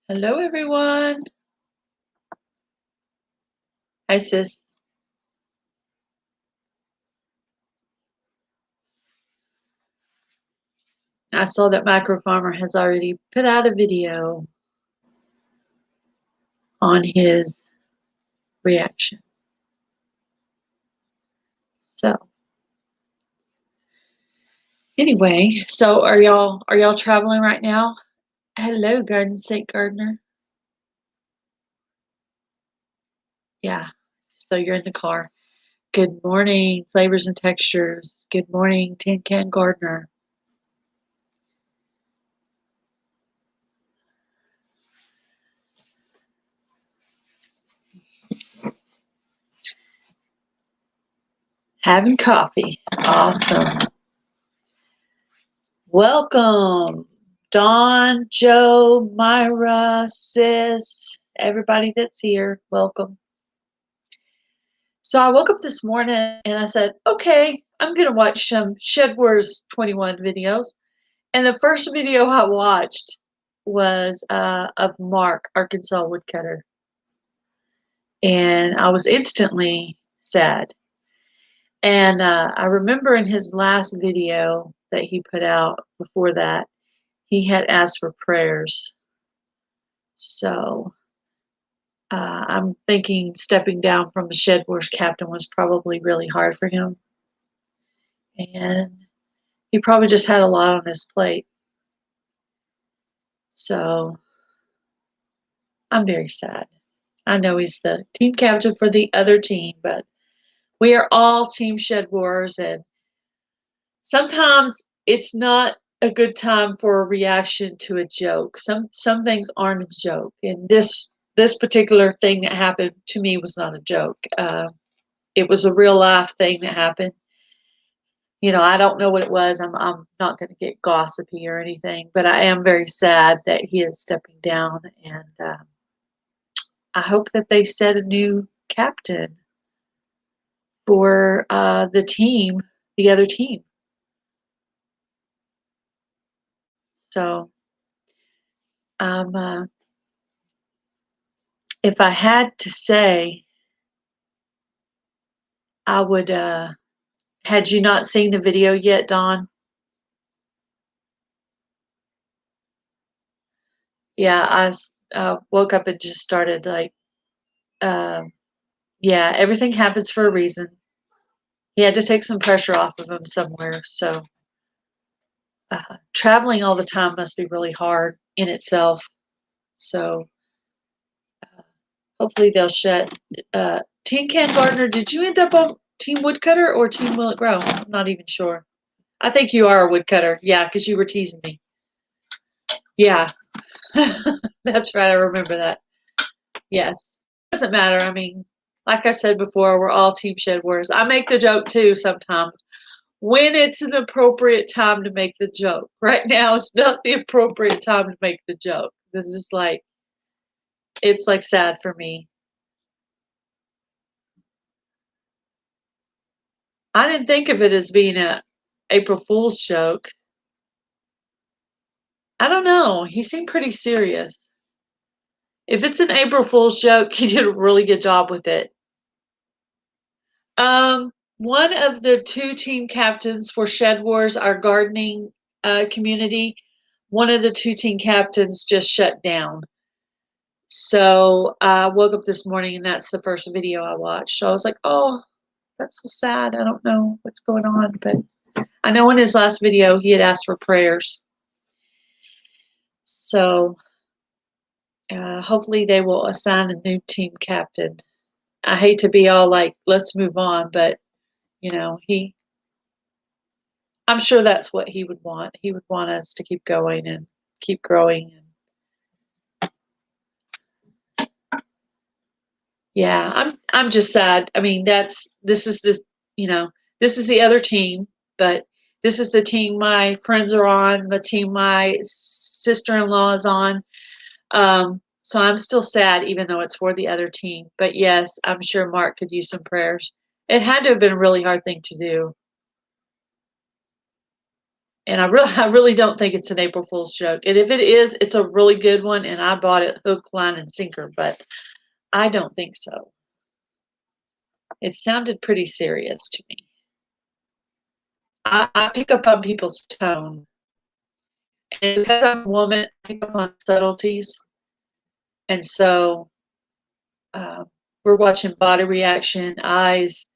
Hello, everyone. Hi, sis. I saw that Micro Farmer has already put out a video on his reaction. So, anyway, so are y'all traveling right now? Hello, Garden State Gardener. Yeah. So you're in the car. Good morning, Flavors and Textures. Good morning, Tin Can Gardener. Having coffee. Awesome. Welcome, Dawn, Joe, Myra, Sis, everybody that's here. Welcome. So I woke up this morning and I said, okay, I'm going to watch some Shed Wars 21 videos. And the first video I watched was of Mark, Arkansas Woodcutter. And I was instantly sad. And I remember in his last video that he put out before that, he had asked for prayers. So I'm thinking stepping down from the Shed Wars captain was probably really hard for him. And he probably just had a lot on his plate. So I'm very sad. I know he's the team captain for the other team, but we are all Team Shed Wars, and sometimes it's not a good time for a reaction to a joke. Some things aren't a joke, and this particular thing that happened to me was not a joke. It was a real life thing that happened. You know, I don't know what it was. I'm not going to get gossipy or anything, but I am very sad that he is stepping down, and I hope that they set a new captain for the team, the other team. So, if I had to say, I would. Had you not seen the video yet, Dawn? Yeah, I woke up and just started like, yeah, everything happens for a reason. He had to take some pressure off of him somewhere. So, traveling all the time must be really hard in itself. So, hopefully they'll shut. Tin Can Gardener, did you end up on Team Woodcutter or Team Will It Grow? I'm not even sure. I think you are a woodcutter. Yeah, because you were teasing me. Yeah, that's right. I remember that. Yes. Doesn't matter. I mean, like I said before, we're all Team Shed Wars. I make the joke too sometimes when it's an appropriate time to make the joke. Right now, it's not the appropriate time to make the joke. This is like, it's like sad for me. I didn't think of it as being a April Fool's joke. I don't know. He seemed pretty serious. If it's an April Fool's joke, he did a really good job with it. One of the two team captains for Shed Wars, our gardening community, one of the two team captains just shut down. So I woke up this morning and that's the first video I watched. So I was like, oh, that's so sad. I don't know what's going on. But I know in his last video he had asked for prayers. So hopefully they will assign a new team captain. I hate to be all like, let's move on, but you know, I'm sure that's what he would want. He would want us to keep going and keep growing. Yeah, I'm just sad. I mean, this is the other team, but this is the team my friends are on, the team my sister-in-law is on. So I'm still sad, even though it's for the other team. But yes, I'm sure Mark could use some prayers. It had to have been a really hard thing to do. And I really don't think it's an April Fool's joke. And if it is, it's a really good one, and I bought it hook, line, and sinker. But I don't think so. It sounded pretty serious to me. I pick up on people's tone, and because I'm a woman, I pick up on subtleties. And so we're watching body reaction, eyes,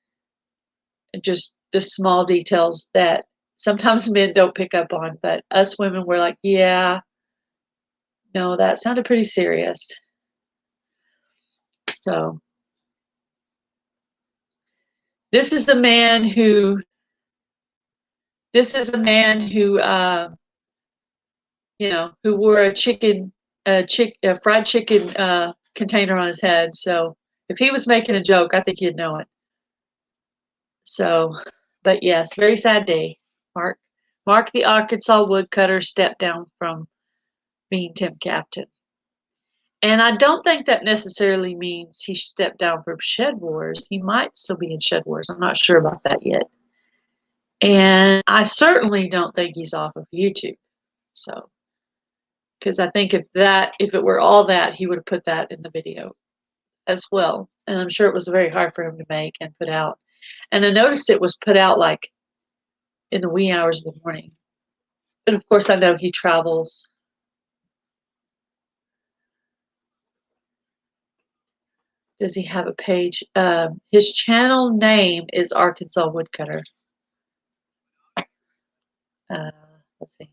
and just the small details that sometimes men don't pick up on, but us women, we're like, yeah, no, that sounded pretty serious. So this is a man who who wore a fried chicken container on his head. So if he was making a joke, I think you'd know it. So, but yes, very sad day. Mark the Arkansas Woodcutter stepped down from being team captain. And I don't think that necessarily means he stepped down from Shed Wars. He might still be in Shed Wars. I'm not sure about that yet. And I certainly don't think he's off of YouTube. So, because I think if it were all that, he would have put that in the video as well. And I'm sure it was very hard for him to make and put out. And I noticed it was put out like in the wee hours of the morning. But of course, I know he travels. Does he have a page? His channel name is Arkansas Woodcutter. Let's see.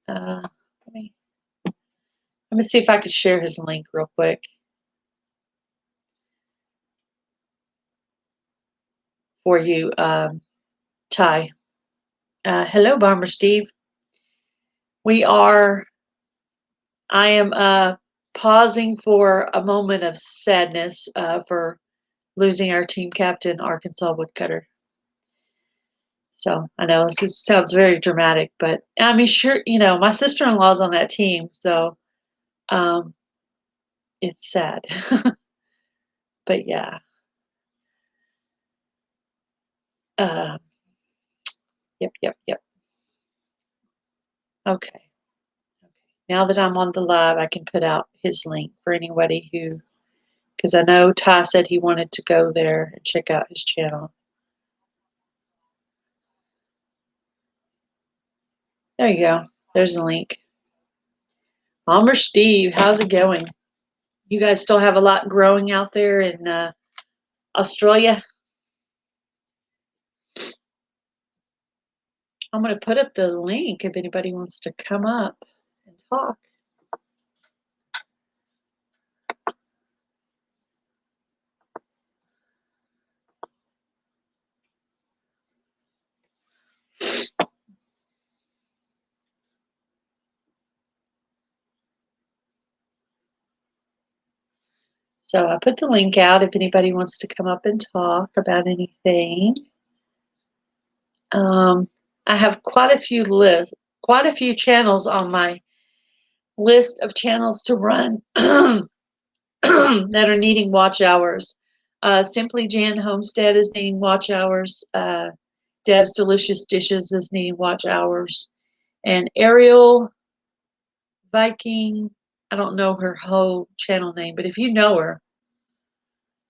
Let me see if I could share his link real quick for you, Ty. Hello, Bomber Steve. I am pausing for a moment of sadness for losing our team captain, Arkansas Woodcutter. So I know this sounds very dramatic, but I mean, sure, my sister-in-law's on that team, so it's sad. But yeah. Yep. Okay. Now that I'm on the live, I can put out his link for anybody because I know Ty said he wanted to go there and check out his channel. There you go. There's a link. Bomber Steve, how's it going? You guys still have a lot growing out there in Australia? I'm going to put up the link if anybody wants to come up and talk. So I put the link out if anybody wants to come up and talk about anything. I have quite a few channels on my list of channels to run that are needing watch hours. Simply Jan Homestead is needing watch hours. Deb's Delicious Dishes is needing watch hours. And Ariel Viking, I don't know her whole channel name, but if you know her,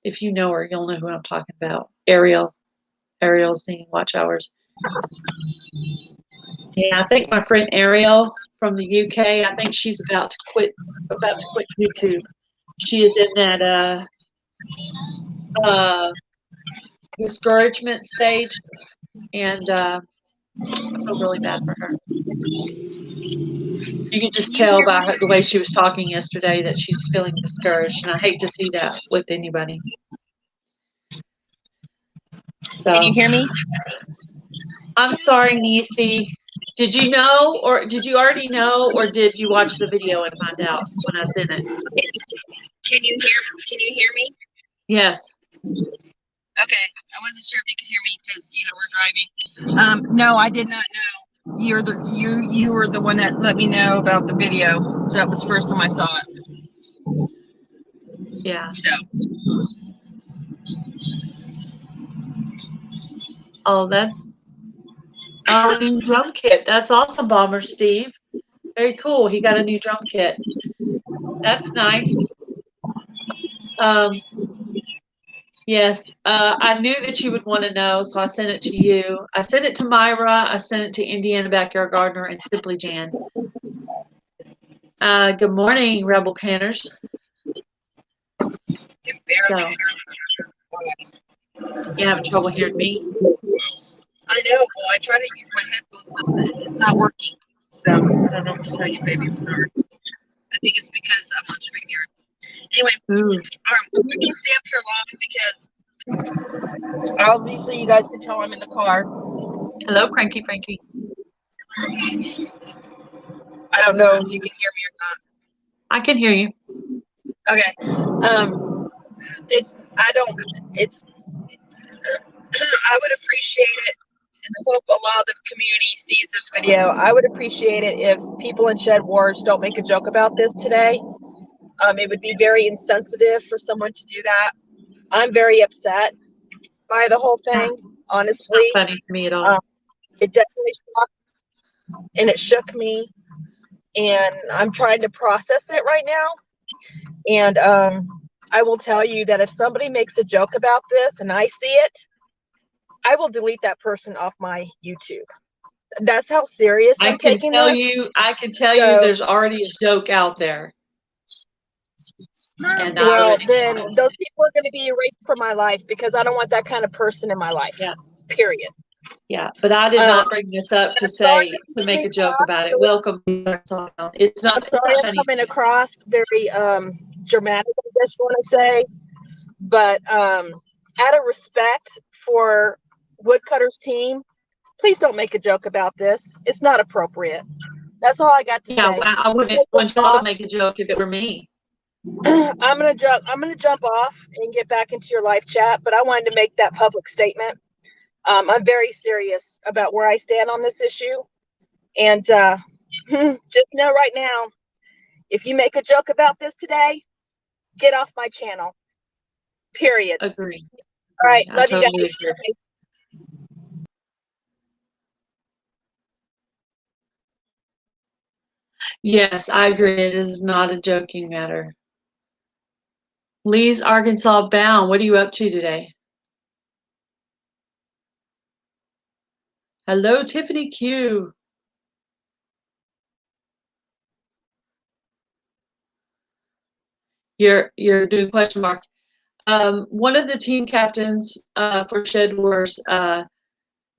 you'll know who I'm talking about. Ariel's needing watch hours. Yeah, I think my friend Ariel from the UK, I think she's about to quit YouTube. She is in that discouragement stage, and I feel really bad for her. You could just tell by the way she was talking yesterday that she's feeling discouraged, and I hate to see that with anybody. So, can you hear me? I'm sorry, Nisi. Did you know, or did you already know, or did you watch the video and find out when I sent it? Can you hear me? Yes. Okay, I wasn't sure if you could hear me because we're driving. No, I did not know. You were the one that let me know about the video, so that was the first time I saw it. Yeah. So. Oh, that's Oh, new drum kit. That's awesome, Bomber Steve. Very cool. He got a new drum kit. That's nice. Yes, I knew that you would want to know, so I sent it to you. I sent it to Myra. I sent it to Indiana Backyard Gardener and Simply Jan. Good morning, Rebel Canners. So, you having trouble hearing me? I know. Well, I try to use my headphones, but it's not working. So I don't know what to tell you, baby. I'm sorry. I think it's because I'm on StreamYard. Anyway, I'm not gonna stay up here long because obviously you guys can tell I'm in the car. Hello, Cranky Frankie. I don't know if you can hear me or not. I can hear you. Okay. I would appreciate it, and I hope a lot of the community sees this video. I would appreciate it if people in Shed Wars don't make a joke about this today. It would be very insensitive for someone to do that. I'm very upset by the whole thing, honestly. It's not funny to me at all. It definitely shocked and it shook me, and I'm trying to process it right now. And I will tell you that if somebody makes a joke about this and I see it, I will delete that person off my YouTube. That's how serious I'm taking this. I can tell you there's already a joke out there. And well, then those people are going to be erased from my life because I don't want that kind of person in my life. Yeah. Period. Yeah, but I did not bring this up to make a joke about it. Welcome. It's not. I'm sorry, I'm coming across very dramatic, I guess you want to say, but out of respect for Woodcutter's team, please don't make a joke about this. It's not appropriate. That's all I got to say. Yeah, I wouldn't want y'all to make a joke if it were me. I'm gonna jump off and get back into your live chat, but I wanted to make that public statement. I'm very serious about where I stand on this issue, and just know right now, if you make a joke about this today, get off my channel. Period. Agree. All right, love you guys. Yes, I agree. It is not a joking matter. Lee's Arkansas bound. What are you up to today? Hello, Tiffany Q. You're doing question mark. One of the team captains for Shed Wars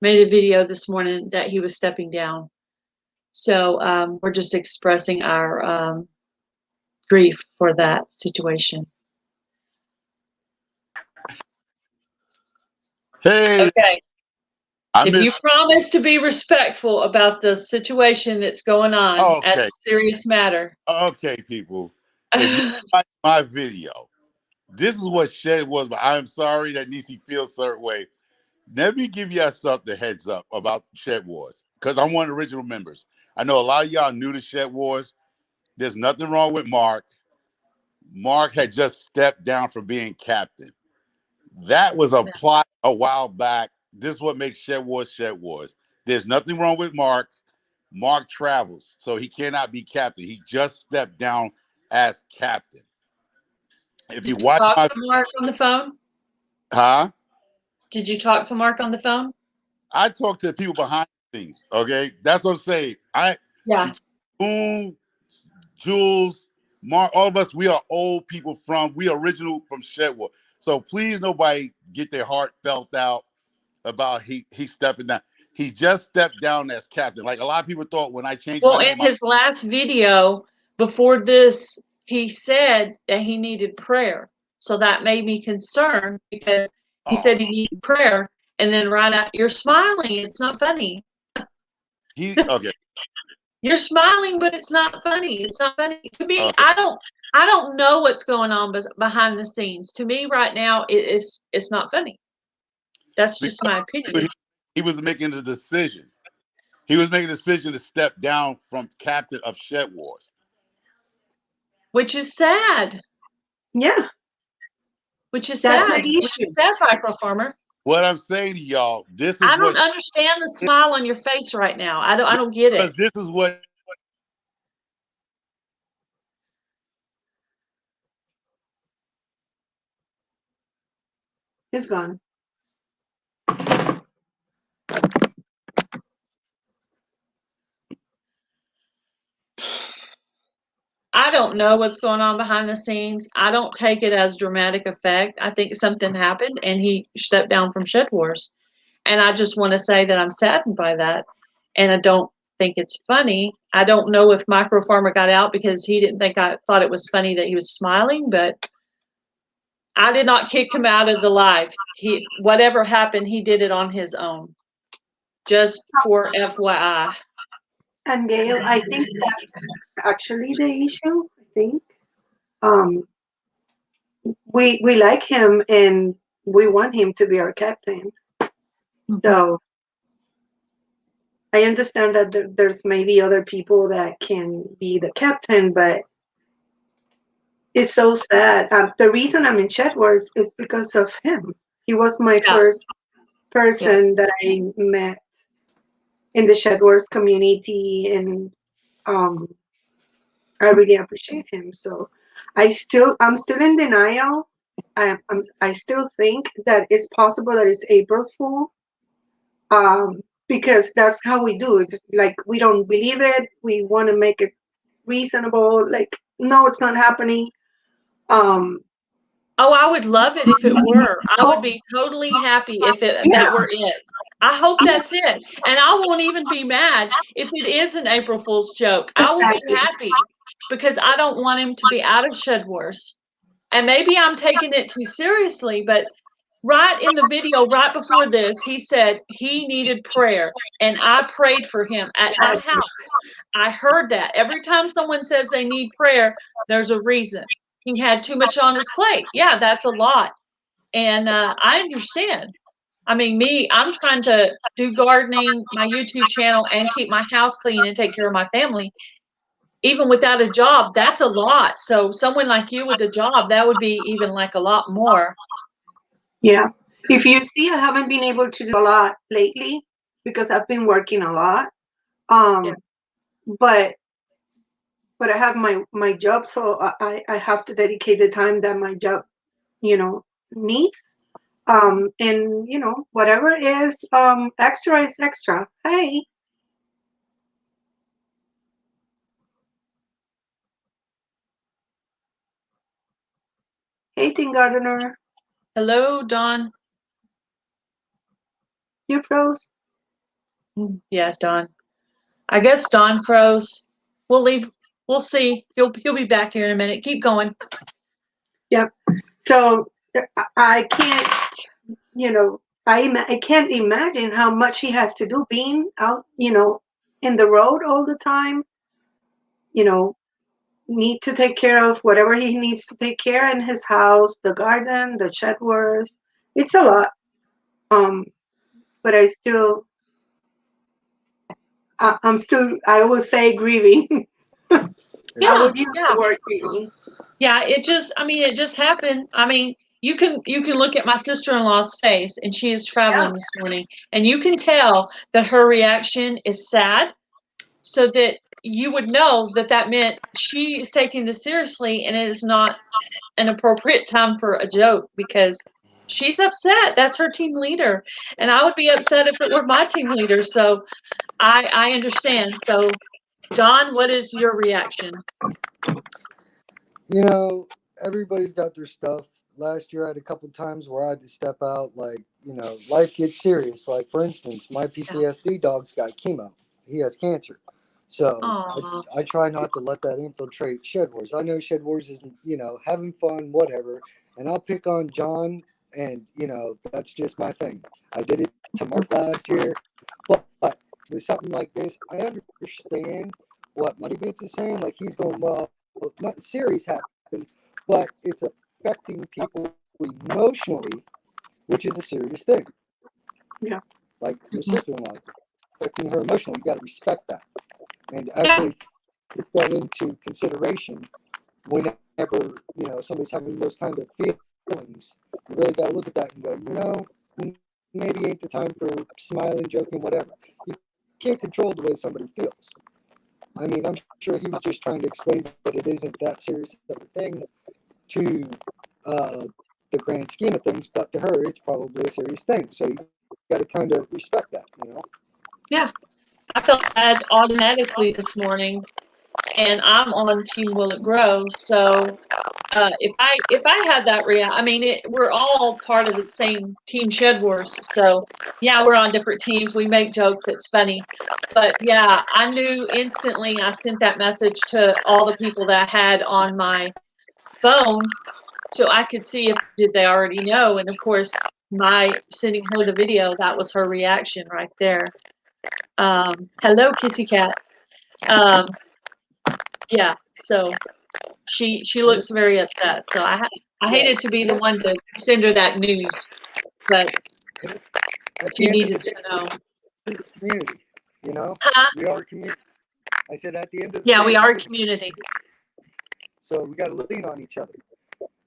made a video this morning that he was stepping down. So we're just expressing our grief for that situation. Hey. Okay. If you promise to be respectful about the situation that's going on as a serious matter. Okay, people. If you like my video, this is what Shed was, but I'm sorry that Nisi feels a certain way. Let me give you something heads up about Shed Wars, because I'm one of the original members. I know a lot of y'all new to Shed Wars. There's nothing wrong with Mark. Mark had just stepped down from being captain. That was a plot a while back. This is what makes Shed Wars Shed Wars. There's nothing wrong with Mark. Mark travels, so he cannot be captain. He just stepped down as captain. If you watch talk to Mark on the phone? Huh? Did you talk to Mark on the phone? I talk to the people behind the scenes. Okay, that's what I'm saying. Boom, Jules, Mark, all of us, we are old people we are original from Shed Wars. So please, nobody get their heart felt out about he stepping down. He just stepped down as captain. Like a lot of people thought when I changed my name. Well, in his last video before this, he said that he needed prayer. So that made me concerned because he said he needed prayer. And then right out, you're smiling. It's not funny. Okay. You're smiling, but it's not funny. It's not funny. To me, I don't know what's going on behind the scenes. To me right now, it's not funny. That's just my opinion. He was making a decision. He was making a decision to step down from captain of Shed Wars. Which is sad. Yeah. Which is sad. Which is sad, Micro Farmer. What I'm saying to y'all, this is I what don't understand the smile on your face right now. I don't get because it. this is what It's gone. I don't know what's going on behind the scenes. I don't take it as dramatic effect. I think something happened and he stepped down from Shed Wars. And I just want to say that I'm saddened by that. And I don't think it's funny. I don't know if Micro Farmer got out because he didn't think I thought it was funny that he was smiling, but I did not kick him out of the live. Whatever happened, he did it on his own. Just for FYI. And Gail, I think that's actually the issue. I think um, we like him and we want him to be our captain. So I understand that there's maybe other people that can be the captain, but it's so sad. The reason I'm in Chat Wars is because of him. He was my first person that I met in the Chat Wars community, and I really appreciate him. So I'm still in denial. I still think that it's possible that it's April Fool. Because that's how we do it. It's like we don't believe it. We want to make it reasonable. Like, no, it's not happening. Oh, I would love it if it were. I would be totally happy if that were it. I hope that's it. And I won't even be mad if it is an April Fool's joke. I will be happy because I don't want him to be out of Shed Wars. And maybe I'm taking it too seriously, but right in the video, right before this, he said he needed prayer. And I prayed for him at my house. I heard that. Every time someone says they need prayer, there's a reason. He had too much on his plate. Yeah, that's a lot. And I understand. I mean, I'm trying to do gardening, my YouTube channel, and keep my house clean and take care of my family. Even without a job, that's a lot. So someone like you with a job, that would be even like a lot more. Yeah. If you see, I haven't been able to do a lot lately because I've been working a lot. But I have my job, so I have to dedicate the time that my job, needs. And whatever is extra is extra. Hey. Hey, Tim Gardener. Hello, Dawn. You froze. Yeah, Dawn. I guess Dawn froze. We'll leave. We'll see. He'll be back here in a minute. Keep going. Yep. So I can't, I can't imagine how much he has to do being out, in the road all the time. Need to take care of whatever he needs to take care in his house, the garden, the shed works. It's a lot. But I'm still, I will say grieving. I would use the word grieving. Yeah, it just happened. I mean, you can look at my sister-in-law's face, and she is traveling this morning, and you can tell that her reaction is sad, so that you would know that meant she is taking this seriously, and it is not an appropriate time for a joke because she's upset. That's her team leader, and I would be upset if it were my team leader. So I understand. So, Don, what is your reaction? Everybody's got their stuff. Last year I had a couple times where I had to step out, like, life gets serious. Like, for instance, my PTSD dog's got chemo. He has cancer. So I try not to let that infiltrate Shed Wars. I know Shed Wars is, having fun, whatever. And I'll pick on John, and, that's just my thing. I did it to Mark last year. But with something like this, I understand what Money Boots is saying. Like, he's going, well, nothing serious happened, but it's affecting people emotionally, which is a serious thing. Yeah. Like your sister-in-law, it's affecting her emotionally. You got to respect that and actually put that into consideration whenever somebody's having those kind of feelings. You really got to look at that and go, maybe ain't the time for smiling, joking, whatever. You can't control the way somebody feels. I mean, I'm sure he was just trying to explain that it isn't that serious of a thing to the grand scheme of things, but to her, it's probably a serious thing. So you got to kind of respect that, you know? Yeah. I felt sad automatically this morning, and I'm on Team Will It Grow. So if I had that I mean, we're all part of the same Team Shed Wars. So yeah, we're on different teams. We make jokes. It's funny, but yeah, I knew instantly. I sent that message to all the people that I had on my phone, so I could see if did they already know. And of course, my sending her the video, that was her reaction right there. Hello, kissy cat. Yeah, so she looks very upset. So I hated to be the one to send her that news, but she needed to know. It's a community, you know? Huh? We are a community. I said at the end of the Yeah, day, we are a community. so we got to lean on each other.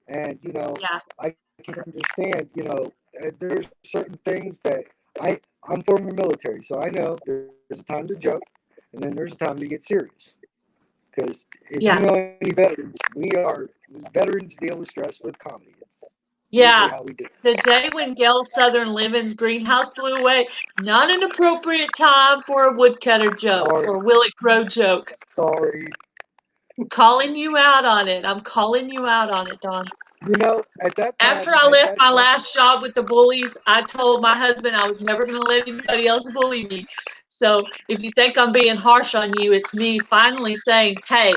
And, you know, Yeah. I can understand, you know, there's certain things that I'm former military, so I know there's a time to joke and then there's a time to get serious. Because if Yeah. you know any veterans, veterans deal with stress with comedy. It's Yeah. usually how we do it. The day when Gail Southern-Living's greenhouse blew away, not an appropriate time for a woodcutter joke or will it grow joke. Sorry. I'm calling you out on it. I'm calling you out on it, Dawn. You know, at that time, After I left my last job with the bullies, I told my husband I was never going to let anybody else bully me. So if you think I'm being harsh on you, it's me finally saying, hey,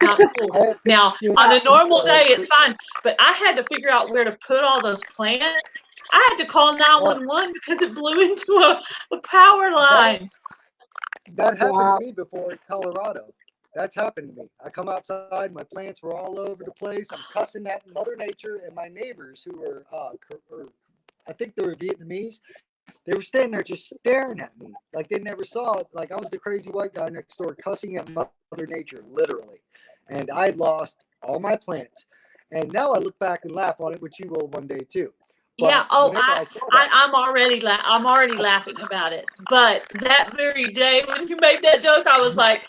not cool. Now, on a normal day, it's fine. But I had to figure out where to put all those plants. I had to call 911 because it blew into a power line. That happened to me before in Colorado. That's happened to me. I come outside, my plants were all over the place. I'm cussing at Mother Nature, and my neighbors, who were, I think they were Vietnamese, they were standing there just staring at me like they never saw it. Like I was the crazy white guy next door cussing at Mother Nature, literally. And I lost all my plants. And now I look back and laugh on it, which you will one day too. But yeah. Oh, I'm already laughing about it. But that very day when you made that joke, I was like,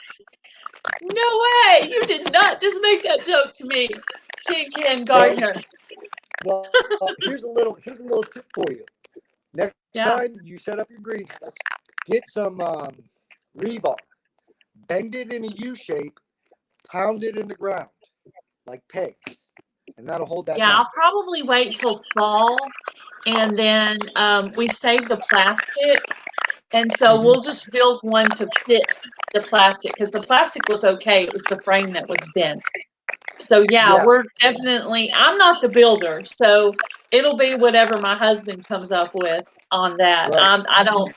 no way! You did not just make that joke to me, Tin Can Gardener. Well, here's a little tip for you. Next time you set up your greenhouse, get some rebar, bend it in a U shape, pound it in the ground like pegs, and that'll hold that. Yeah, I'll probably wait till fall, and then we save the plastic, and so we'll just build one to fit the plastic because the plastic was okay. It was the frame that was bent. So yeah, we're definitely. I'm not the builder, so it'll be whatever my husband comes up with on that. Right.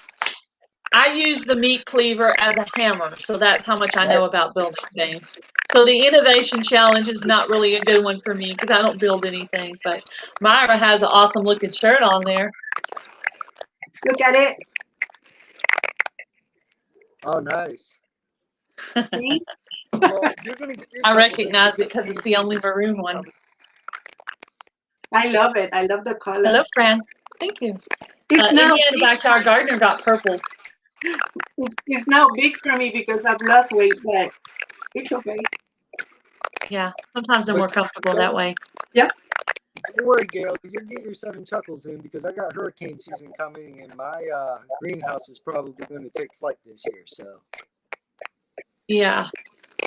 I use the meat cleaver as a hammer, so that's how much I know about building things. So the innovation challenge is not really a good one for me because I don't build anything. But Myra has an awesome looking shirt on there. Look at it. Oh, nice. Well, you're gonna get I recognize it because it's the only maroon one. I love it. I love the color. Hello, Fran. Thank you. Indiana Backyard Gardener got purple. It's now big for me because I've lost weight, but it's okay. Yeah, sometimes they're more comfortable that way. Yep. Don't worry, Gail. You'll get your 7 chuckles in because I got hurricane season coming, and my greenhouse is probably going to take flight this year. So. Yeah.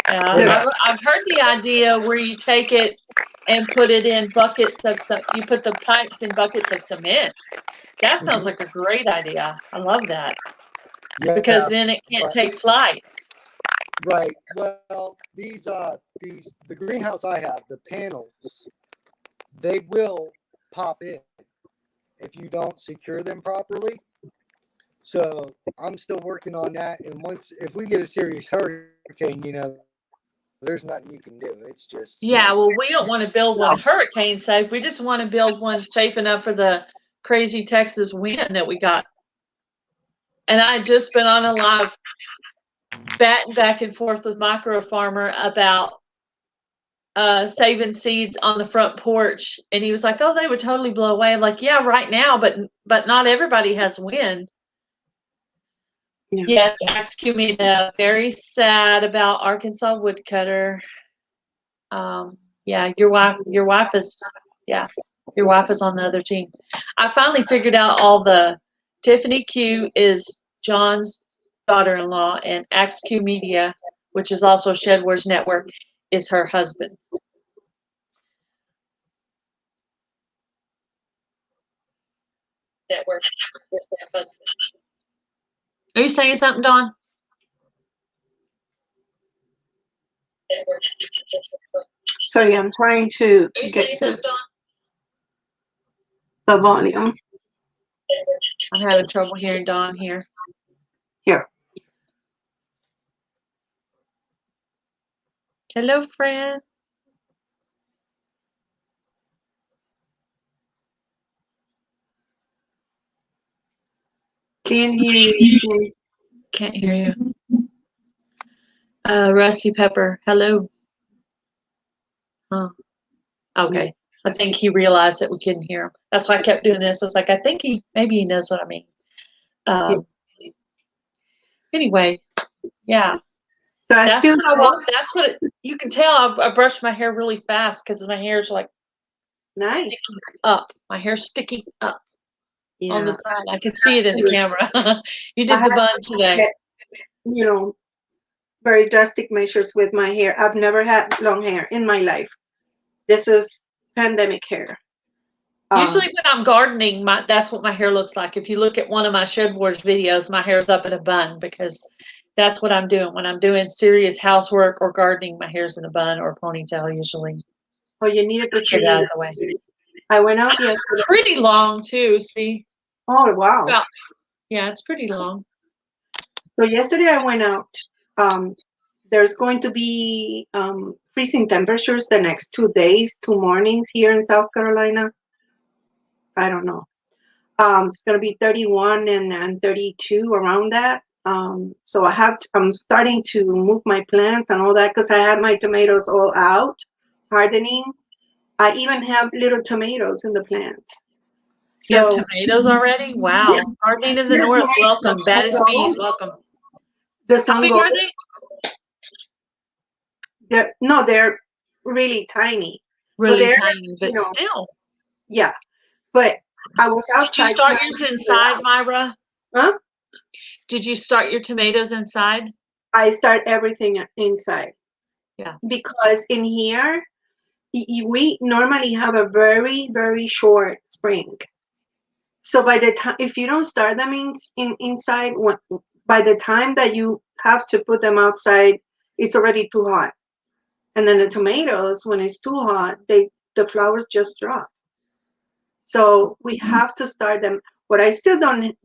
I've heard the idea where you take it and put it in buckets of you put the pipes in buckets of cement. That sounds like a great idea. I love that. Yeah, because then it can't take flight. Right. Well, the greenhouse I have, the panels, they will pop in if you don't secure them properly. So I'm still working on that. And if we get a serious hurricane, there's nothing you can do. It's just. Yeah. Well, we don't want to build one hurricane safe. We just want to build one safe enough for the crazy Texas wind that we got. And I had just been on a live batting back and forth with Micro Farmer about saving seeds on the front porch, and he was like, "Oh, they would totally blow away." I'm like, "Yeah, right now, but not everybody has wind." Yeah. Yes, Axe me very sad about Arkansas Woodcutter. Yeah, your wife is on the other team. I finally figured out all the Tiffany Q is John's daughter-in-law, and Axe Q Media, which is also Shed Wars Network, is her husband. Network is their husband. Are you saying something, Dawn? Sorry, I'm trying to Are you get saying something, the volume. I'm having trouble hearing Dawn here. Here. Hello, friend. Can't hear you. Can't hear you. Rusty Pepper, hello. Oh, okay. I think he realized that we couldn't hear him. That's why I kept doing this. I was like, I think maybe he knows what I mean. Anyway, yeah. So I still that's what you can tell. I brushed my hair really fast because my hair's like nice. sticking up. My hair's sticking up on the Yeah. side. I can see it in the camera. You did I the had bun to today. get, you know, very drastic measures with my hair. I've never had long hair in my life. This is pandemic hair. Usually when I'm gardening, that's what my hair looks like. If you look at one of my Shed Wars videos, my hair's up in a bun because that's what I'm doing. When I'm doing serious housework or gardening, my hair's in a bun or a ponytail usually. Oh, you needed to see Get out of this. the way. I went out That's yesterday. pretty long too, see? Oh, wow. Yeah, it's pretty long. So yesterday I went out. There's going to be freezing temperatures the next 2 days, 2 mornings here in South Carolina. I don't know. It's going to be 31 and 32 around that. So I'm starting to move my plants and all that because I had my tomatoes all out, hardening. I even have little tomatoes in the plants. You have So tomatoes already? Wow. Yeah. Gardening in the Yes, north, right. welcome. Bad as bees, welcome. The How sun big goes. are they? They're really tiny. Really they're, tiny, but still. Yeah. But I was outside. Did you start yours inside, Myra? Huh? Did you start your tomatoes inside? I start everything inside. Yeah. Because in here, we normally have a very, very short spring. So by the time, if you don't start them inside, by the time that you have to put them outside, it's already too hot. And then the tomatoes, when it's too hot, the flowers just drop. So we have to start them. What I still don't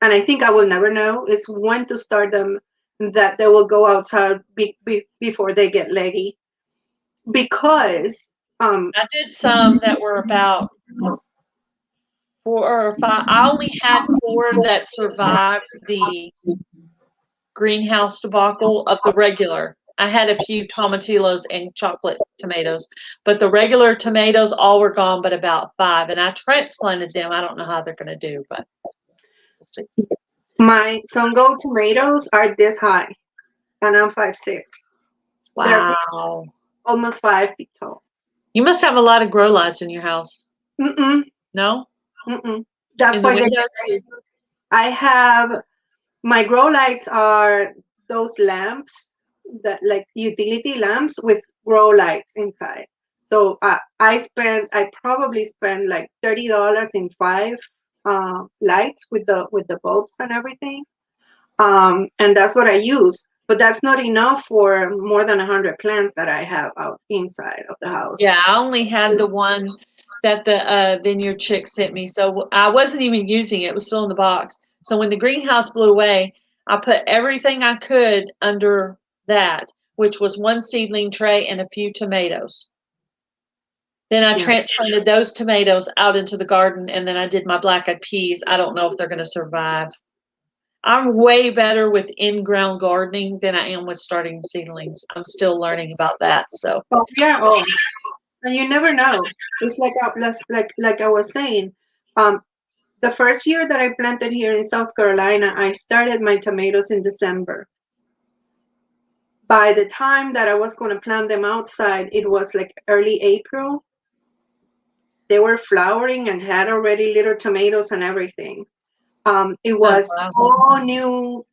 and I think I will never know is when to start them, that they will go outside before they get leggy. Because I did some that were about 4 or 5. I only had 4 that survived the greenhouse debacle of the regular. I had a few tomatillos and chocolate tomatoes, but the regular tomatoes all were gone, but about 5. And I transplanted them. I don't know how they're going to do, but we'll see. my Sungo tomatoes are this high, and I'm 5'6". Wow. They're almost 5 feet tall. You must have a lot of grow lights in your house. No? That's in why the windows? I have my grow lights are those lamps that like utility lamps with grow lights inside. So I probably spend like $30 in 5 lights with the bulbs and everything. And that's what I use. But that's not enough for more than 100 plants that I have out inside of the house. Yeah, I only had the one that the vineyard chick sent me. So I wasn't even using it. It was still in the box. So when the greenhouse blew away, I put everything I could under that, which was 1 seedling tray and a few tomatoes. Then I transplanted those tomatoes out into the garden, and then I did my black-eyed peas. I don't know if they're going to survive. I'm way better with in-ground gardening than I am with starting seedlings. I'm still learning about that. So But we are all, and you never know. It's like I was saying. The first year that I planted here in South Carolina, I started my tomatoes in December. By the time that I was going to plant them outside, it was like early April. They were flowering and had already little tomatoes and everything. It was wow. all new,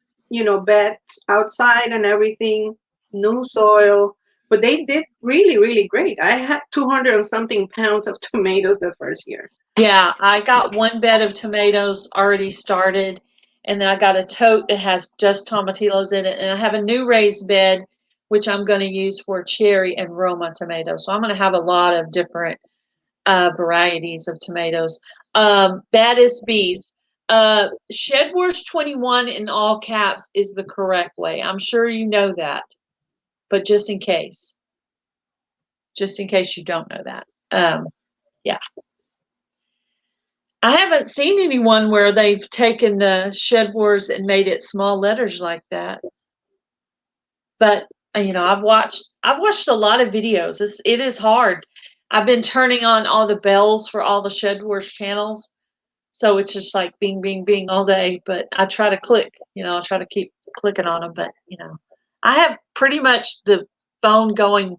beds outside and everything, new soil. But they did really, really great. I had 200 and something pounds of tomatoes the first year. Yeah, I got one bed of tomatoes already started, and then I got a tote that has just tomatillos in it, and I have a new raised bed, which I'm going to use for cherry and Roma tomatoes. So I'm going to have a lot of different varieties of tomatoes. Baddest bees. Shed Wars 21 in all caps is the correct way. I'm sure you know that, but just in case you don't know that. Yeah. I haven't seen anyone where they've taken the Shed Wars and made it small letters like that. But I've watched a lot of videos. It is hard. I've been turning on all the bells for all the Shed Wars channels, so it's just like bing, bing, bing all day. But I try to click. I try to keep clicking on them. But I have pretty much the phone going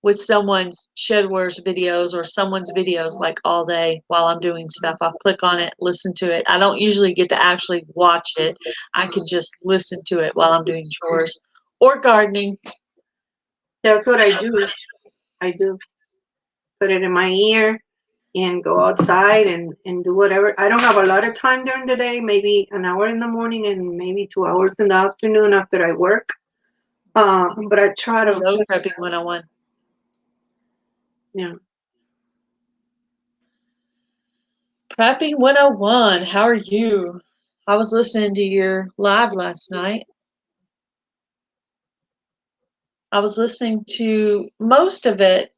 with someone's Shed Wars videos or someone's videos like all day while I'm doing stuff. I'll click on it, listen to it. I don't usually get to actually watch it. I can just listen to it while I'm doing chores or gardening. That's what I do. I do. Put it in my ear and go outside and do whatever. I don't have a lot of time during the day, maybe an hour in the morning and maybe 2 hours in the afternoon after I work. But I try to. Hello, Prepping 101. Yeah. Prepping 101, how are you? I was listening to your live last night. I was listening to most of it.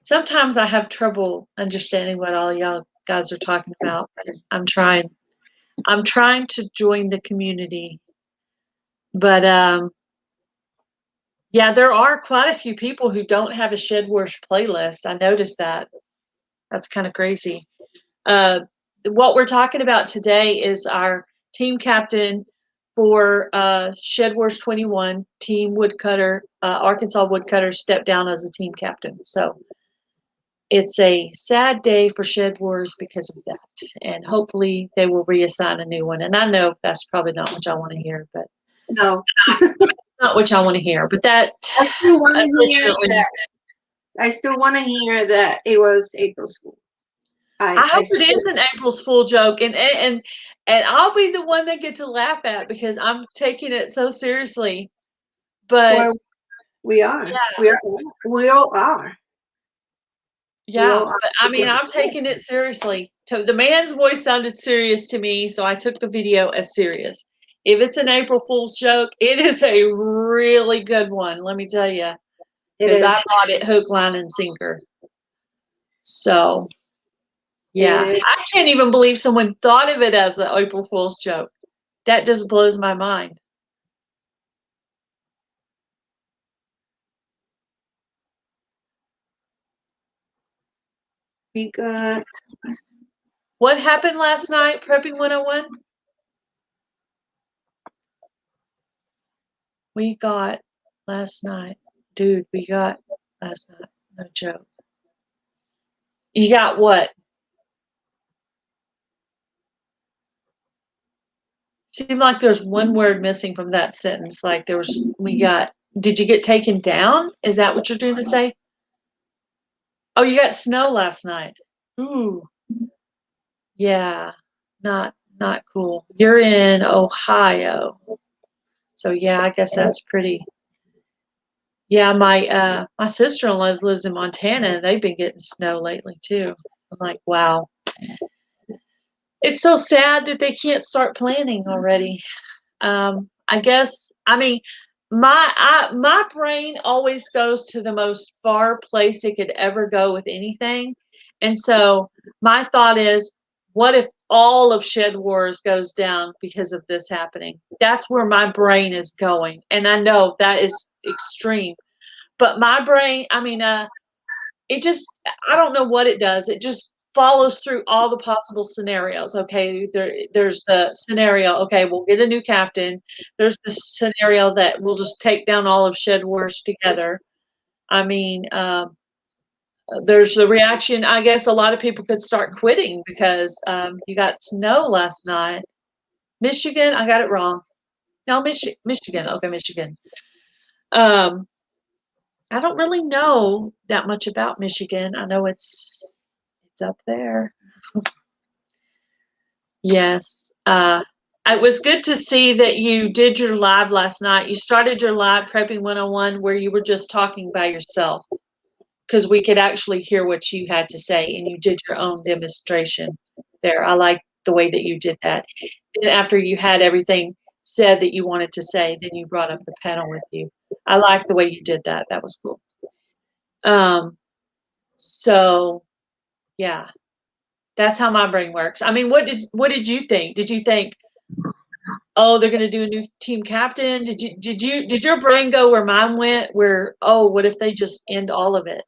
Sometimes I have trouble understanding what all y'all guys are talking about. I'm trying to join the community. But yeah, there are quite a few people who don't have a Shed Wars playlist. I noticed that. That's kind of crazy. What we're talking about today is our team captain for Shed Wars 21, Team Woodcutter, Arkansas Woodcutter stepped down as a team captain. So it's a sad day for Shed Wars because of that. And hopefully they will reassign a new one. And I know that's probably not what y'all want to hear, but No. not what y'all want to hear. But that, I still want to hear unfortunately, that. I still want to hear that it was April Fool. I hope it is an April's Fool joke, and I'll be the one they get to laugh at because I'm taking it so seriously. But Well, we are. yeah, We all are. yeah. But I mean, I'm taking it seriously. The man's voice sounded serious to me, so I took the video as serious. If it's an April Fool's joke, it is a really good one. Let me tell you, because I bought it hook, line, and sinker. So. Yeah, I can't even believe someone thought of it as an April Fool's joke. That just blows my mind. We got. What happened last night, Prepping 101? We got last night. Dude, we got last night. No joke. You got what? Seemed like there's one word missing from that sentence. Like did you get taken down? Is that what you're doing to say? Oh, you got snow last night. Ooh. Yeah, not cool. You're in Ohio. So yeah, I guess that's pretty. Yeah, my sister-in-law lives in Montana and they've been getting snow lately too. I'm like, wow. It's so sad that they can't start planning already. I guess, I mean, my brain always goes to the most far place it could ever go with anything. And so my thought is, what if all of Shed Wars goes down because of this happening. That's where my brain is going. And I know that is extreme. But my brain, I mean, it just, I don't know what it does. It just follows through all the possible scenarios. Okay, there's the scenario, okay, we'll get a new captain. There's the scenario that we'll just take down all of Shed Wars together. I mean, there's the reaction. I guess a lot of people could start quitting because you got snow last night. Michigan, I got it wrong. No, Michigan. Okay, Michigan. I don't really know that much about Michigan. I know it's up there. Yes. It was good to see that you did your live last night. You started your live Prepping 101 where you were just talking by yourself because we could actually hear what you had to say, and you did your own demonstration there. I like the way that you did that. Then after you had everything said that you wanted to say, then you brought up the panel with you. I like the way you did that. That was cool. So yeah, that's how my brain works. I mean, what did you think? Did you think, oh, they're going to do a new team captain? Did your brain go where mine went? Where, oh, what if they just end all of it?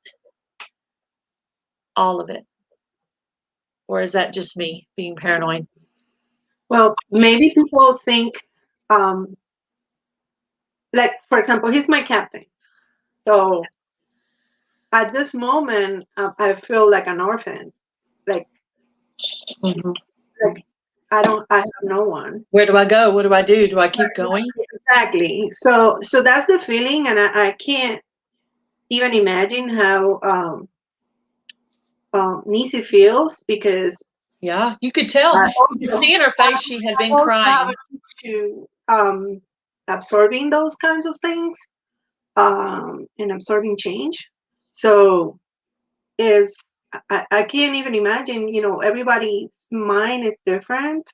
All of it. Or is that just me being paranoid? Well, maybe people think, like, for example, he's my captain. So at this moment, I feel like an orphan. Like, like I have no one. Where do I go? What do I do? Do I keep going? Exactly. So that's the feeling, and I can't even imagine how Nisi feels, because Yeah, you could tell. You could see in her face she had been crying. To absorbing those kinds of things, and absorbing change. So I can't even imagine. You know, everybody's mind is different,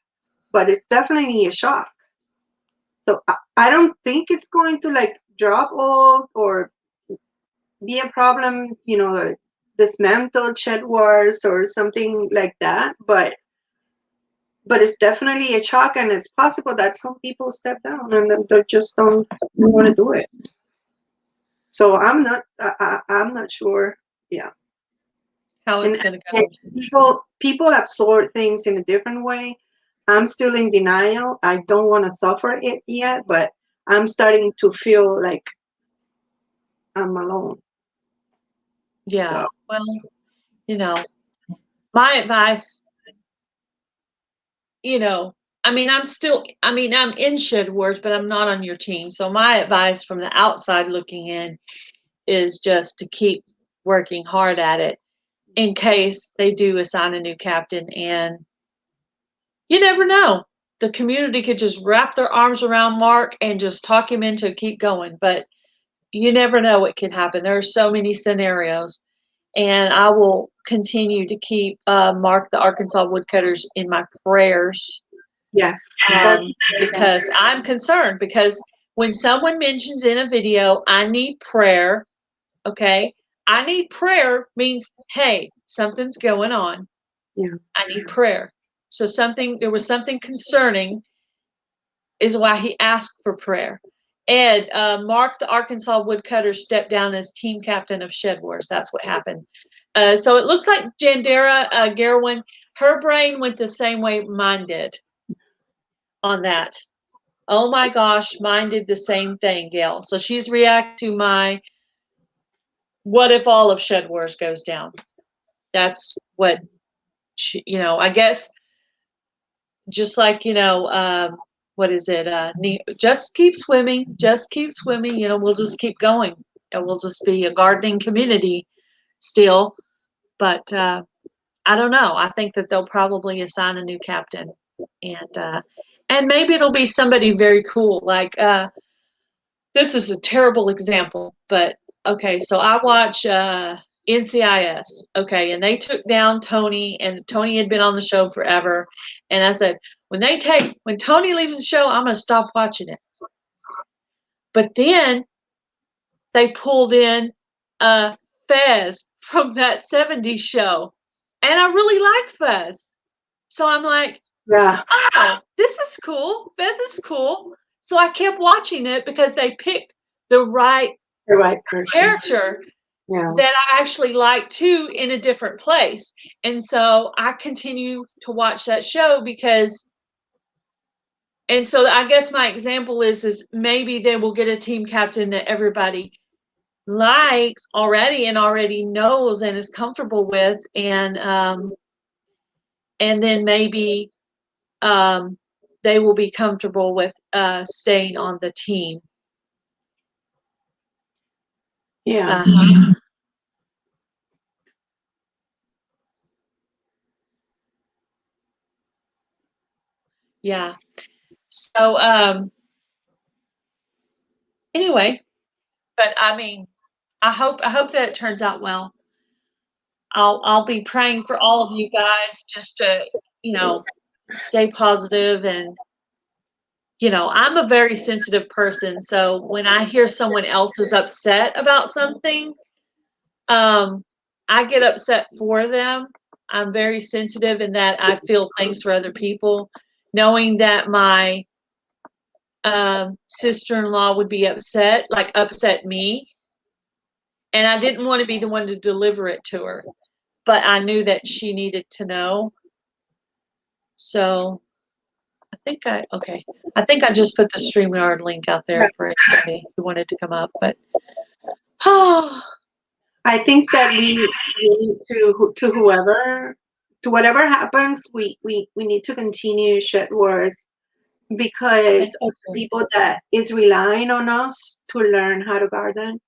but it's definitely a shock. So I don't think it's going to like drop off or be a problem, you know, like dismantle Shed Wars or something like that. But it's definitely a shock, and it's possible that some people step down and then they just don't want to do it. So I'm not sure. Yeah. How it's going to go. People absorb things in a different way. I'm still in denial. I don't want to suffer it yet, but I'm starting to feel like I'm alone. Yeah. Well, you know, my advice, you know, I'm in Shed Wars, but I'm not on your team. So my advice from the outside looking in is just to keep working hard at it in case they do assign a new captain. And you never know. The community could just wrap their arms around Mark and just talk him into keep going. But you never know what can happen. There are so many scenarios. And I will continue to keep Mark the Arkansas Woodcutters in my prayers. Yes. Because I'm concerned, because when someone mentions in a video, I need prayer, okay? I need prayer means, hey, something's going on. Yeah. I need prayer. So there was something concerning is why he asked for prayer. And Mark, the Arkansas Woodcutter, stepped down as team captain of Shed Wars. That's what happened. So it looks like Jandera Garwin, her brain went the same way mine did on that. Oh my gosh, mine did the same thing, Gail. So she's react to my, what if all of Shed Wars goes down? That's what, she, I guess, just like, what is it? Just keep swimming, we'll just keep going. And we'll just be a gardening community still. But I don't know. I think that they'll probably assign a new captain. And maybe it'll be somebody very cool. Like, this is a terrible example, but okay, so I watch NCIS, okay, and they took down Tony, and Tony had been on the show forever. And I said, when Tony leaves the show, I'm going to stop watching it. But then they pulled in Fez from that 70s show. And I really like Fez. So I'm like, Yeah. oh, this is cool. This is cool. So I kept watching it because they picked the right The right person. character Yeah. that I actually like too in a different place. And so I continue to watch that show because, and so I guess my example is maybe they will get a team captain that everybody likes already and already knows and is comfortable with, and then maybe they will be comfortable with staying on the team. Yeah. Yeah. So anyway, but I mean, I hope that it turns out well. I'll be praying for all of you guys just to, stay positive. And I'm a very sensitive person, so when I hear someone else is upset about something, I get upset for them. I'm very sensitive in that I feel things for other people. Knowing that my sister-in-law would be upset me, and I didn't want to be the one to deliver it to her, but I knew that she needed to know. So I think I just put the StreamYard link out there for anybody who wanted to come up, but I think that we need to whoever, to whatever happens, we need to continue Shed Wars because of the people that is relying on us to learn how to garden.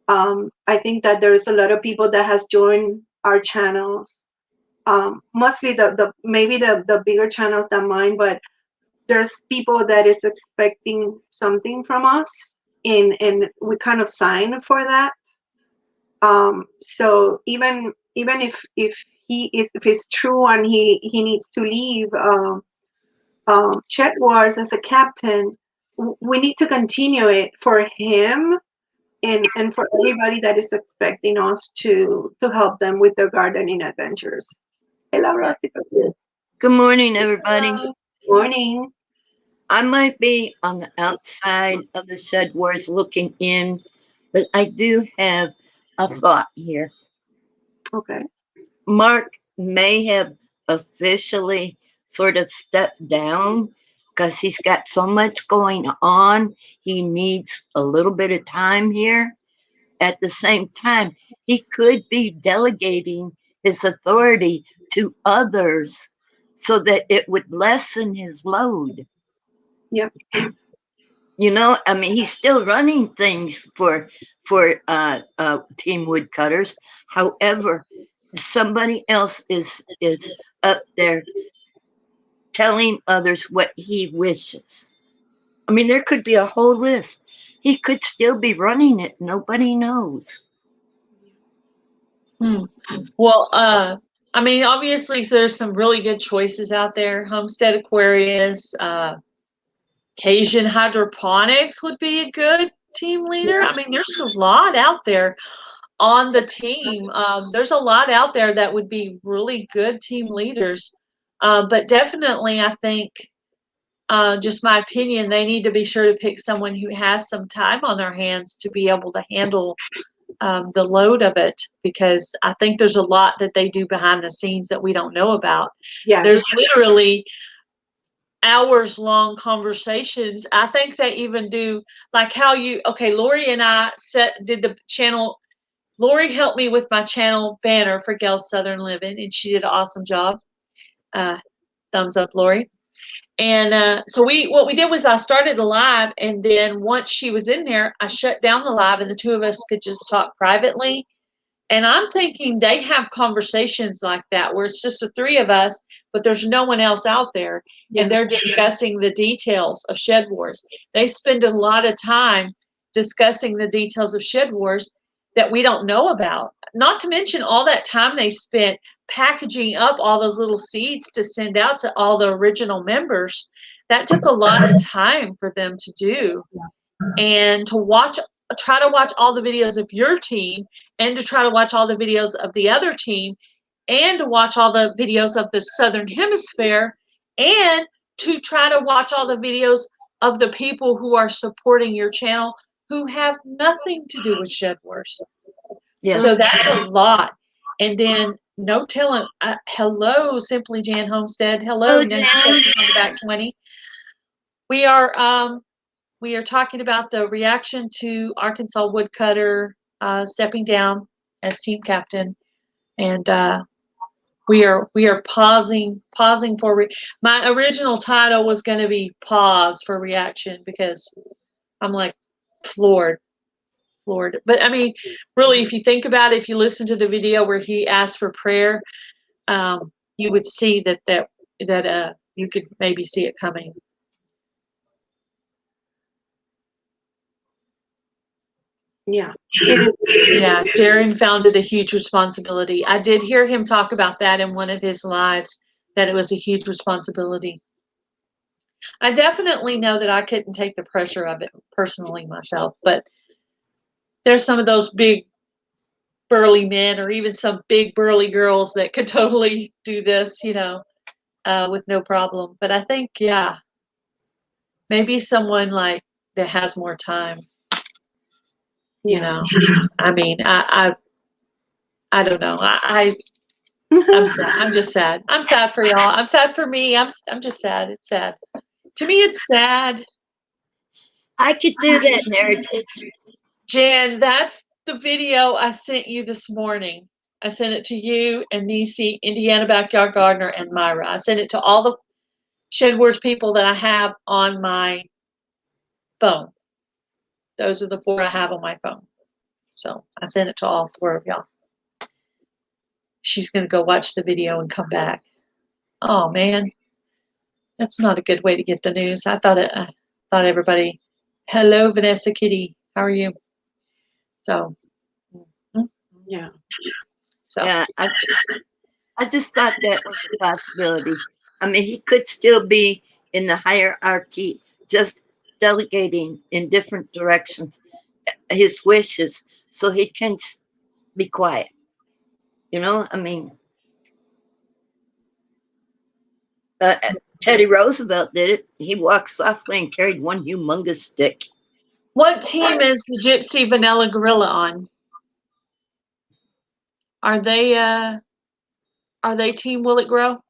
I think that there's a lot of people that has joined our channels. Mostly maybe the bigger channels than mine, but there's people that is expecting something from us, and we kind of sign for that. So even if it's true and he needs to leave Chet Wars as a captain, we need to continue it for him and for everybody that is expecting us to help them with their gardening adventures. Hello, Rosy. Good morning, everybody. Good morning. I might be on the outside of the Shed Wars looking in, but I do have a thought here. Okay. Mark may have officially sort of stepped down because he's got so much going on. He needs a little bit of time here. At the same time, he could be delegating his authority to others so that it would lessen his load. Yep. I mean, he's still running things for Team Woodcutters. However, somebody else is up there telling others what he wishes. I mean, there could be a whole list. He could still be running it. Nobody knows. Well, I mean, obviously there's some really good choices out there. Homestead Aquarius, Cajun Hydroponics would be a good team leader. I mean, there's a lot out there on the team. There's a lot out there that would be really good team leaders. But definitely, I think, just my opinion, they need to be sure to pick someone who has some time on their hands to be able to handle the load of it, because I think there's a lot that they do behind the scenes that we don't know about. Yeah. There's literally hours-long conversations. I think they even do, like how Lori and I did the channel. Lori helped me with my channel banner for Gail's Southern Living, and she did an awesome job. Thumbs up, Lori. And so what we did was I started a live, and then once she was in there, I shut down the live, and the two of us could just talk privately. And I'm thinking they have conversations like that where it's just the three of us, but there's no one else out there, and they're discussing the details of Shed Wars. They spend a lot of time discussing the details of Shed Wars that we don't know about. Not to mention all that time they spent packaging up all those little seeds to send out to all the original members. That took a lot of time for them to do. And to try to watch all the videos of your team and to try to watch all the videos of the other team, and to watch all the videos of the Southern Hemisphere, and to try to watch all the videos of the people who are supporting your channel who have nothing to do with Shed Wars. Yeah. So that's a lot. And then no telling. Hello, Simply Jan Homestead. Hello, Oh, Jan. back 20. We are talking about the reaction to Arkansas Woodcutter stepping down as team captain, and we are pausing for my original title was going to be pause for reaction, because I'm like floored. But I mean, really, if you think about it, if you listen to the video where he asked for prayer, you would see that you could maybe see it coming. Yeah. Yeah, Darren found it a huge responsibility. I did hear him talk about that in one of his lives, that it was a huge responsibility. I definitely know that I couldn't take the pressure of it personally myself, but there's some of those big burly men, or even some big burly girls, that could totally do this, with no problem. But I think, yeah, maybe someone like that has more time, I mean, I don't know. I'm sad. I'm just sad. I'm sad for y'all. I'm sad for me. I'm just sad. It's sad. To me, it's sad. I could do that narrative. Jan, that's the video I sent you this morning. I sent it to you and Nisi, Indiana Backyard Gardener, and Myra. I sent it to all the Shed Wars people that I have on my phone. Those are the 4 I have on my phone. So I sent it to all 4 of y'all. She's going to go watch the video and come back. Oh, man. That's not a good way to get the news. I thought everybody. Hello, Vanessa Kitty. How are you? So. Yeah. So. Yeah, I just thought that was a possibility. I mean, he could still be in the hierarchy, just delegating in different directions his wishes, so he can be quiet. I mean, Teddy Roosevelt did it. He walked softly and carried one humongous stick. What team is the Gypsy Vanilla Gorilla on? Are they Team Will It Grow?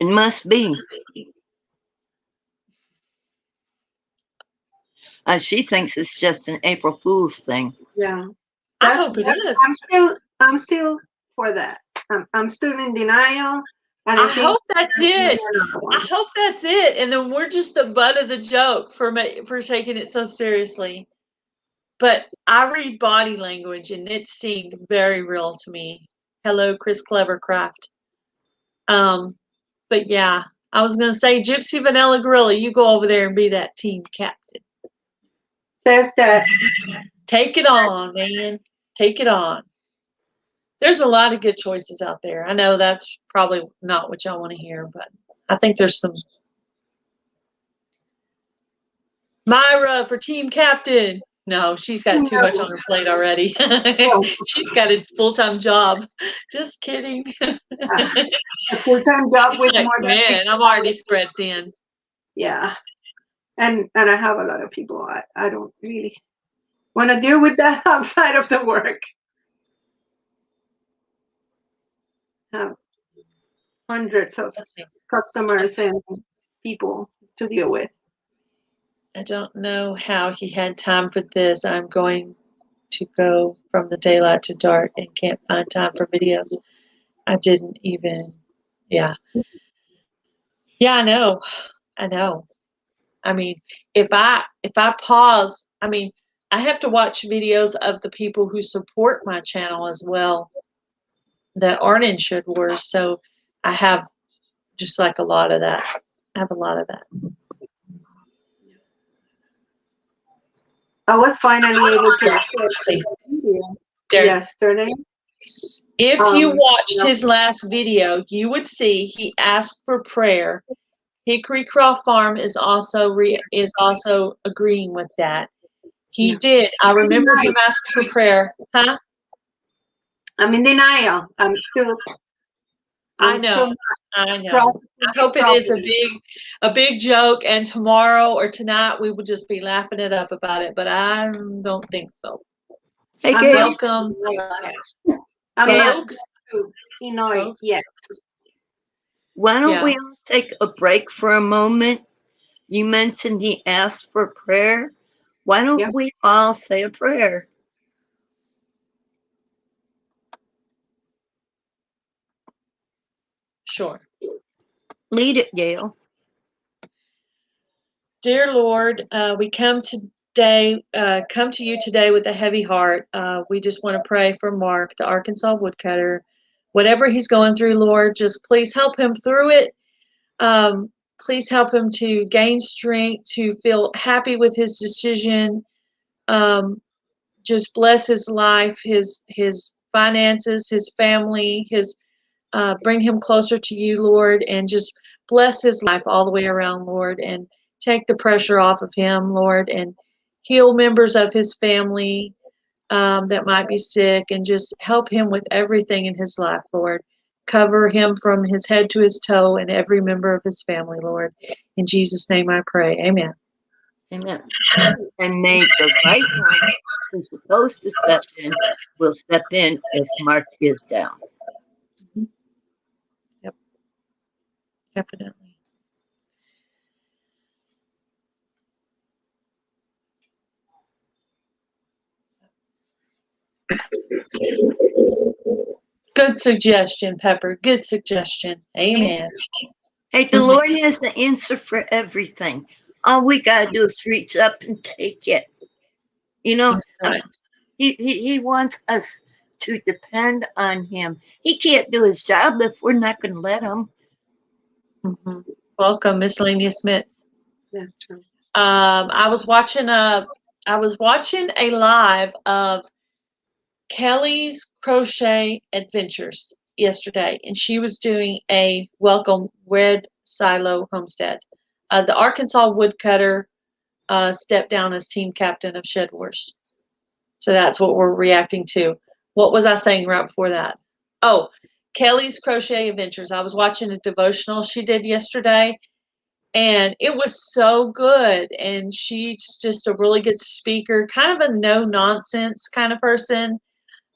It must be. She thinks it's just an April Fool's thing. Yeah. I hope it is. I'm still for that. I'm still in denial. And I hope that's it. I hope that's it. And then we're just the butt of the joke for taking it so seriously. But I read body language, and it seemed very real to me. Hello, Chris Clevercraft. But yeah, I was gonna say, Gypsy Vanilla Gorilla, you go over there and be that team captain. Says that. Take it on, man. Take it on. There's a lot of good choices out there. I know that's probably not what y'all want to hear, but I think there's some. Myra for team captain. No, she's got too much on her plate already. She's got a full-time job. Just kidding. A full-time job with like, more than man, I'm already spread thin. Yeah. And I have a lot of people. I don't really want to deal with that outside of the work. Have hundreds of customers and people to deal with. I don't know how he had time for this. I'm going to go from the daylight to dark and can't find time for videos. I didn't even, yeah. Yeah, I know. I mean, if I pause, I mean, I have to watch videos of the people who support my channel as well that aren't in Shed Wars. So I have just like a lot of that. I have a lot of that. I was finally able to see yesterday. If you watched his last video, you would see he asked for prayer. Hickory Croft Farm is also agreeing with that. He Yeah. did. I remember him asking for prayer. Huh? I'm in denial. I'm still I know. not I know. processing I hope it it is properly. a big joke, and tomorrow or tonight we will just be laughing it up about it. But I don't think so. Hey, I'm Gail. not, Welcome, I'm not folks. to it Folks. yet. Why don't Yeah. we all take a break for a moment? You mentioned he asked for prayer. Why don't Yeah. we all say a prayer? Sure. Lead it, Gail. Dear Lord, we come to you today with a heavy heart. We just want to pray for Mark, the Arkansas woodcutter. Whatever he's going through, Lord, just please help him through it. Please help him to gain strength, to feel happy with his decision. Just bless his life, his finances, his family, bring him closer to you, Lord, and just bless his life all the way around, Lord, and take the pressure off of him, Lord, and heal members of his family that might be sick, and just help him with everything in his life, Lord. Cover him from his head to his toe and every member of his family, Lord. In Jesus' name I pray. Amen. Amen. And may the right one who's supposed to step in will step in if Mark is down. Yep. Definitely. Good suggestion, Pepper. Good suggestion. Amen. Hey, the Lord has the answer for everything. All we got to do is reach up and take it. You know, Right. he wants us to depend on him. He can't do his job if we're not going to let him. Mm-hmm. Welcome, Miscellaneous Smith. That's true. I was watching a live of Kelly's Crochet Adventures yesterday, and she was doing a welcome red silo homestead. The Arkansas Woodcutter stepped down as team captain of Shed Wars. So that's what we're reacting to. What was I saying right before that? Oh, Kelly's Crochet Adventures. I was watching a devotional she did yesterday, and it was so good. And she's just a really good speaker, kind of a no nonsense kind of person.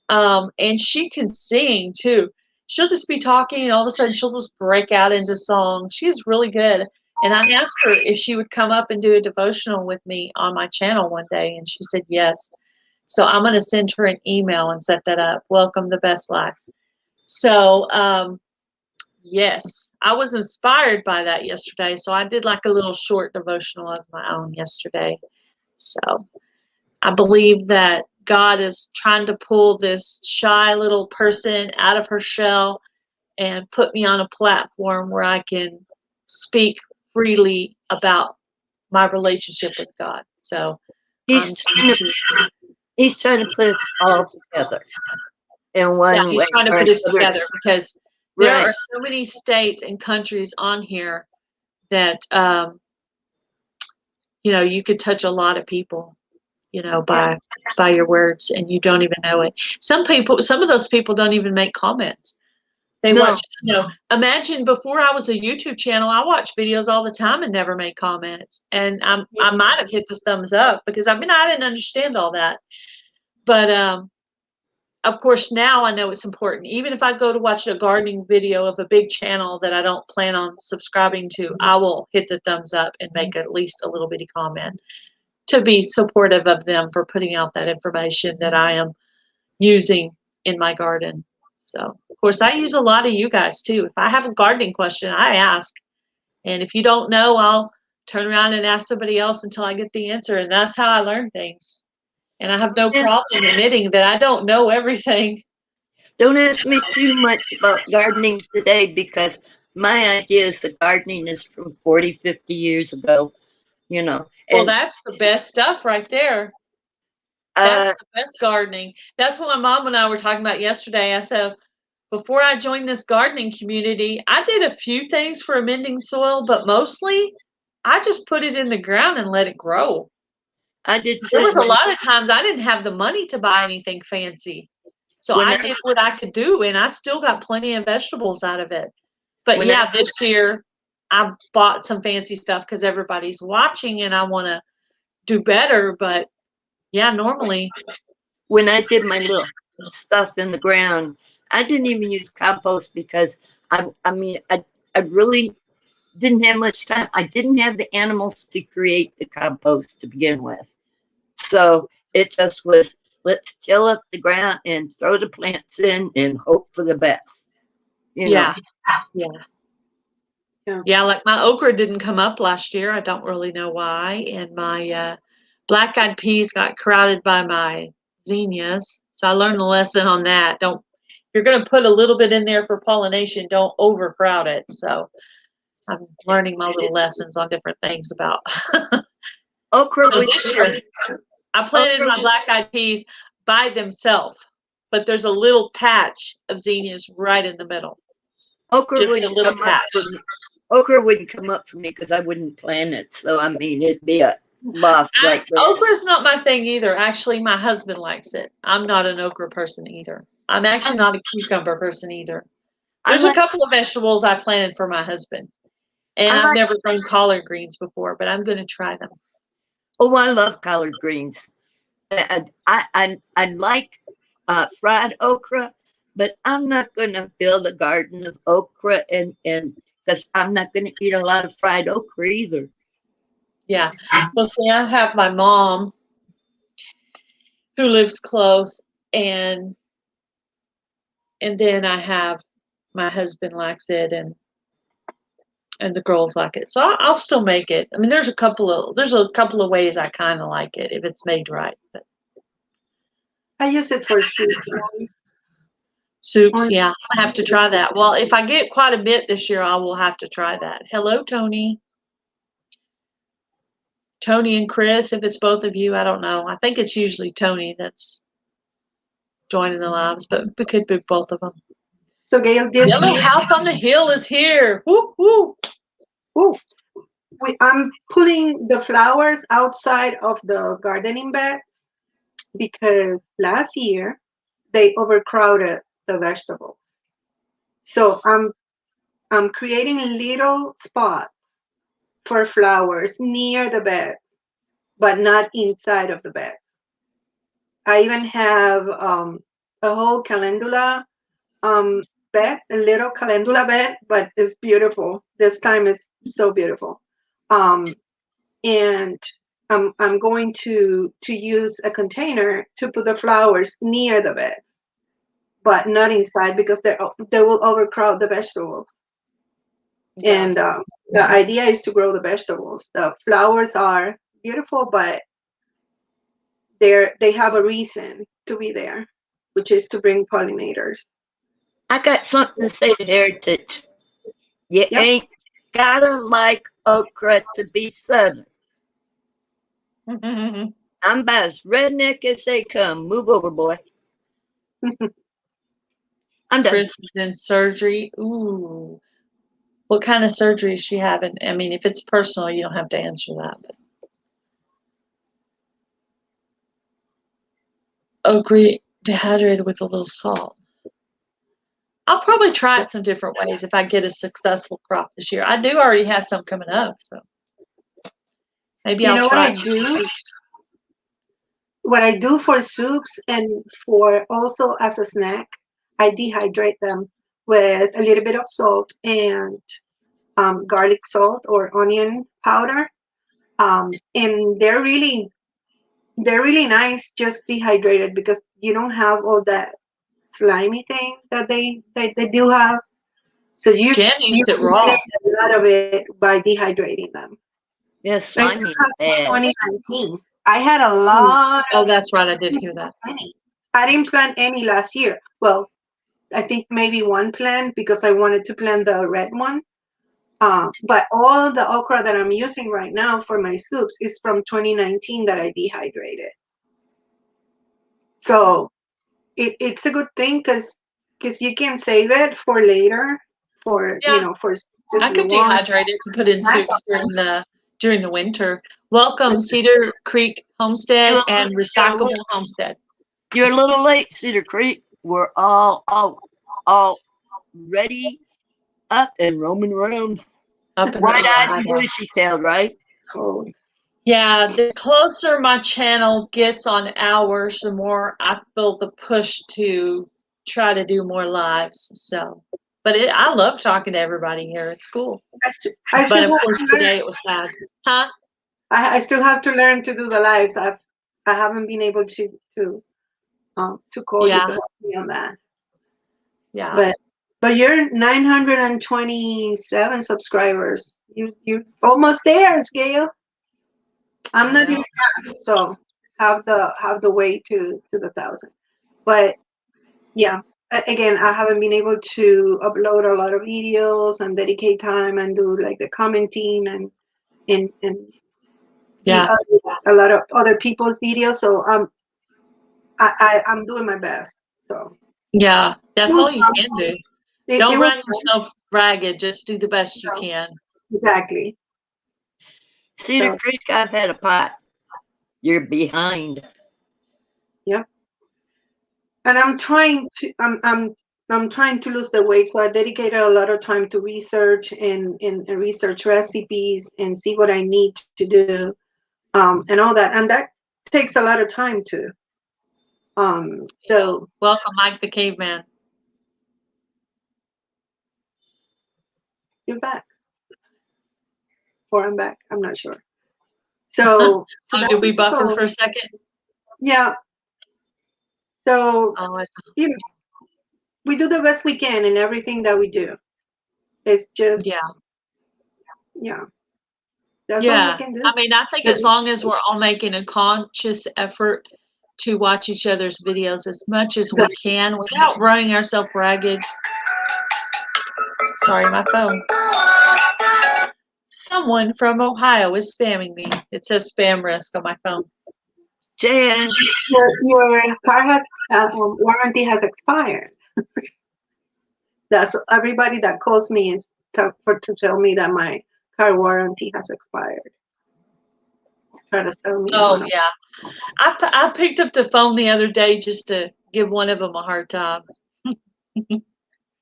And she can sing too. She'll just be talking, and all of a sudden she'll just break out into song. She's really good. And I asked her if she would come up and do a devotional with me on my channel one day, and she said yes. So I'm going to send her an email and set that up. Welcome the best life. So, yes, I was inspired by that yesterday. So I did like a little short devotional of my own yesterday. So I believe that God is trying to pull this shy little person out of her shell and put me on a platform where I can speak freely about my relationship with God. So He's trying to put us all together in one he's way trying to or put us another. together because there Right. are so many states and countries on here that you could touch a lot of people, by your words, and you don't even know it. Some of those people don't even make comments. They watch, imagine before I was a YouTube channel, I watched videos all the time and never made comments. And I might have hit the thumbs up because I didn't understand all that. But of course, now I know it's important. Even if I go to watch a gardening video of a big channel that I don't plan on subscribing to, I will hit the thumbs up and make at least a little bitty comment to be supportive of them for putting out that information that I am using in my garden. So, of course, I use a lot of you guys too. If I have a gardening question, I ask. And if you don't know, I'll turn around and ask somebody else until I get the answer. And that's how I learn things. And I have no problem admitting that I don't know everything. Don't ask me too much about gardening today because my ideas of gardening is from 40, 50 years ago, Well, And that's the best stuff right there. That's the best gardening. That's what my mom and I were talking about yesterday. I said, before I joined this gardening community, I did a few things for amending soil, but mostly I just put it in the ground and let it grow. I did There was a cinnamon. lot of times I didn't have the money to buy anything fancy. So When I I- did what I could do, and I still got plenty of vegetables out of it. But When yeah, this year I bought some fancy stuff because everybody's watching and I want to do better. But yeah, normally, when I did my little stuff in the ground, I didn't even use compost because I really didn't have much time. I didn't have the animals to create the compost to begin with. So it just was, let's till up the ground and throw the plants in and hope for the best. You know. yeah. Yeah. Yeah, like my okra didn't come up last year. I don't really know why. And my black-eyed peas got crowded by my zinnias. So I learned a lesson on that. Don't, if you're going to put a little bit in there for pollination, don't overcrowd it. So I'm learning my little lessons on different things about. Okra So would this year, I planted my black-eyed peas by themselves, but there's a little patch of zinnias right in the middle. okra Just would a little come up patch. for me. Okra wouldn't come up for me because I wouldn't plant it. So I mean, it'd be a loss right there. Okra's not my thing either. Actually, my husband likes it. I'm not an okra person either. I'm actually not a cucumber person either. There's a couple of vegetables I planted for my husband. And I've never grown collard greens before, but I'm going to try them. Oh, I love collard greens. I like fried okra, but I'm not going to build a garden of okra and because I'm not going to eat a lot of fried okra either. Yeah. Well, see, I have my mom who lives close, and then I have my husband likes it, and the girls like it. So I'll still make it. I mean, there's a couple of ways I kind of like it if it's made right. But I use it for soup. soups, yeah, I have to try that. Well, if I get quite a bit this year, I will have to try that. Hello, Tony. Tony and Chris, if it's both of you, I don't know. I think it's usually Tony that's joining the lives, but it could be both of them. So Gail, this Yellow year, House on the Hill is here. Woo, woo. ooh, I'm pulling the flowers outside of the gardening beds because last year they overcrowded the vegetables. So I'm creating little spots for flowers near the beds, but not inside of the beds. I even have a whole calendula bed, a little calendula bed, but it's beautiful. This time is so beautiful. And I'm going to use a container to put the flowers near the beds, but not inside because they will overcrowd the vegetables. Yeah. And the idea is to grow the vegetables. The flowers are beautiful, but they have a reason to be there, which is to bring pollinators. I got something to say to Heritage. You Yep. ain't gotta like okra to be Southern. I'm about as redneck as they come. Move over, boy. I'm done. Chris is in surgery. Ooh. What kind of surgery is she having? I mean, if it's personal, you don't have to answer that. But okra dehydrated with a little salt. I'll probably try it some different ways if I get a successful crop this year. I do already have some coming up, so maybe I'll try it. What I do for soups and for also as a snack, I dehydrate them with a little bit of salt and garlic salt or onion powder, and they're really nice just dehydrated because you don't have all that slimy thing that they do have. So you eats it raw. eliminate a lot of it by dehydrating them. Yes, I slimy still have bad. 2019. I had a lot. Oh, that's right. I did hear that. I didn't plant any last year. Well, I think maybe one plant because I wanted to plant the red one. But all the okra that I'm using right now for my soups is from 2019 that I dehydrated. So it's a good thing because you can save it for later for Yeah. for I could dehydrate it to put in soups during the during the winter. Welcome, Cedar Creek Homestead and Recyclable Homestead. You're a little late, Cedar Creek. We're all ready, up and roaming around. Up and Wide-eyed around. and bushy-tailed, right? Cold. Yeah, the closer my channel gets on hours, the more I feel the push to try to do more lives. So, but I love talking to everybody here. It's cool. I But still of have course, to learn. today it was sad. Huh? I still have to learn to do the lives. I haven't been able to call you to help me on that. Yeah. But you're 927 subscribers. You almost there, Gail. I'm not even half, so have the way to the 1,000. But yeah, again, I haven't been able to upload a lot of videos and dedicate time and do like the commenting and see a lot of other people's videos. So I'm doing my best. So Yeah, that's all you can do. Don't it was run yourself ragged. Just do the best you can. exactly. Cedar Creek, I've had a pot. You're behind. Yep. And I'm trying to lose the weight, so I dedicated a lot of time to research and research recipes and see what I need to do, and all that. And that takes a lot of time too. So Welcome, Mike the Caveman. you're back, or I'm back. I'm not sure. So Did we buffer for a second? Yeah. So Oh, we do the best we can in everything that we do. It's just that's all we can do. I mean, I think as long as we're all making a conscious effort to watch each other's videos as much as we can without running ourselves ragged. Sorry, my phone. Someone from Ohio is spamming me. It says spam risk on my phone. Jan, your car has warranty has expired. That's everybody that calls me is to tell me that my car warranty has expired. Try to sell me. Oh yeah, I picked up the phone the other day just to give one of them a hard time.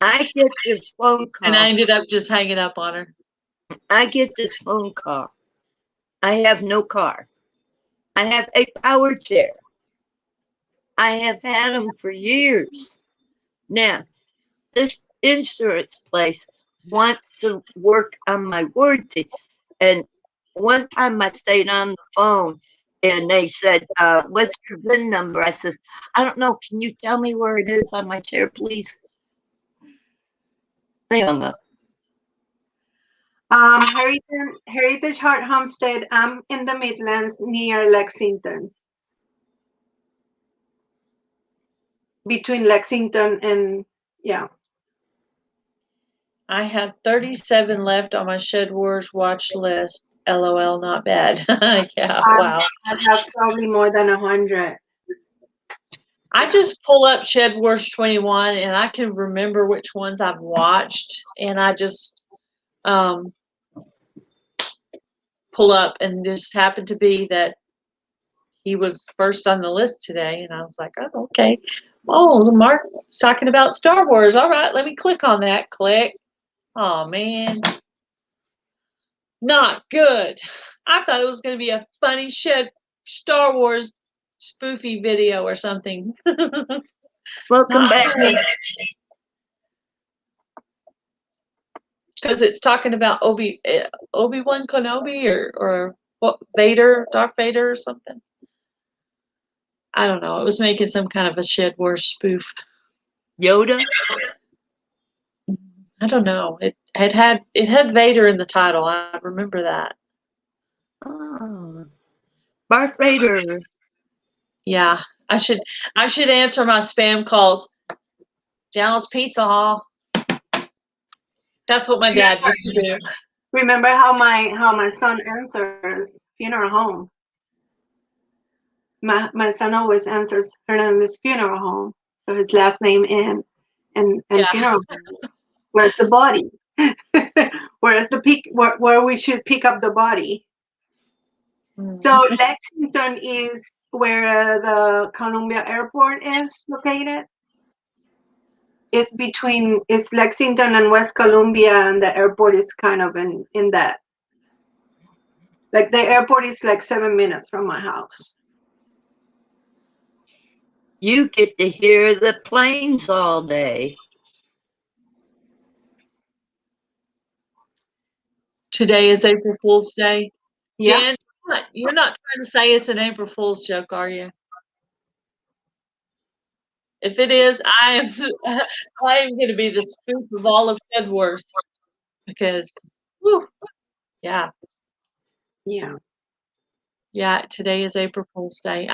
I get this phone call. And I ended up just hanging up on her. I get this phone call. I have no car. I have a power chair. I have had them for years. Now, this insurance place wants to work on my warranty. And one time I stayed on the phone and they said, what's your VIN number? I said, I don't know. Can you tell me where it is on my chair, please? They hung up. Heritage Heart Homestead. I'm in the Midlands near Lexington. Between Lexington and I have 37 left on my Shed Wars watch list. LOL, not bad. Yeah, wow. I have probably more than 100. I just pull up Shed Wars 21 and I can remember which ones I've watched, and I just pull up, and just happened to be that he was first on the list today, and I was like, oh, okay. Oh, Mark's talking about Star Wars. All right, let me click on that. Click. Oh man, not good. I thought it was going to be a funny Star Wars spoofy video or something. Welcome back. Because it's talking about Obi-Wan Kenobi or what, Vader, Darth Vader or something. I don't know. It was making some kind of a Shed Wars spoof. Yoda? I don't know. It had Vader in the title. I remember that. Oh, Darth Vader. Yeah, I should answer my spam calls. Dallas Pizza Hall. That's what my dad used to do. Remember how my son answers funeral home. My son always answers Hernandez Funeral Home. So his last name and funeral home. Where's the body? Where's the where we should pick up the body? So Lexington is where the Columbia Airport is located. It's Lexington and West Columbia, and the airport is kind of in that. Like the airport is like 7 minutes from my house. You get to hear the planes all day. Today is April Fool's Day. Yeah. Jen, you're not trying to say it's an April Fool's joke, are you? If it is, I am going to be the spook of all of Fedworth because, whew, yeah, today is April Fool's Day.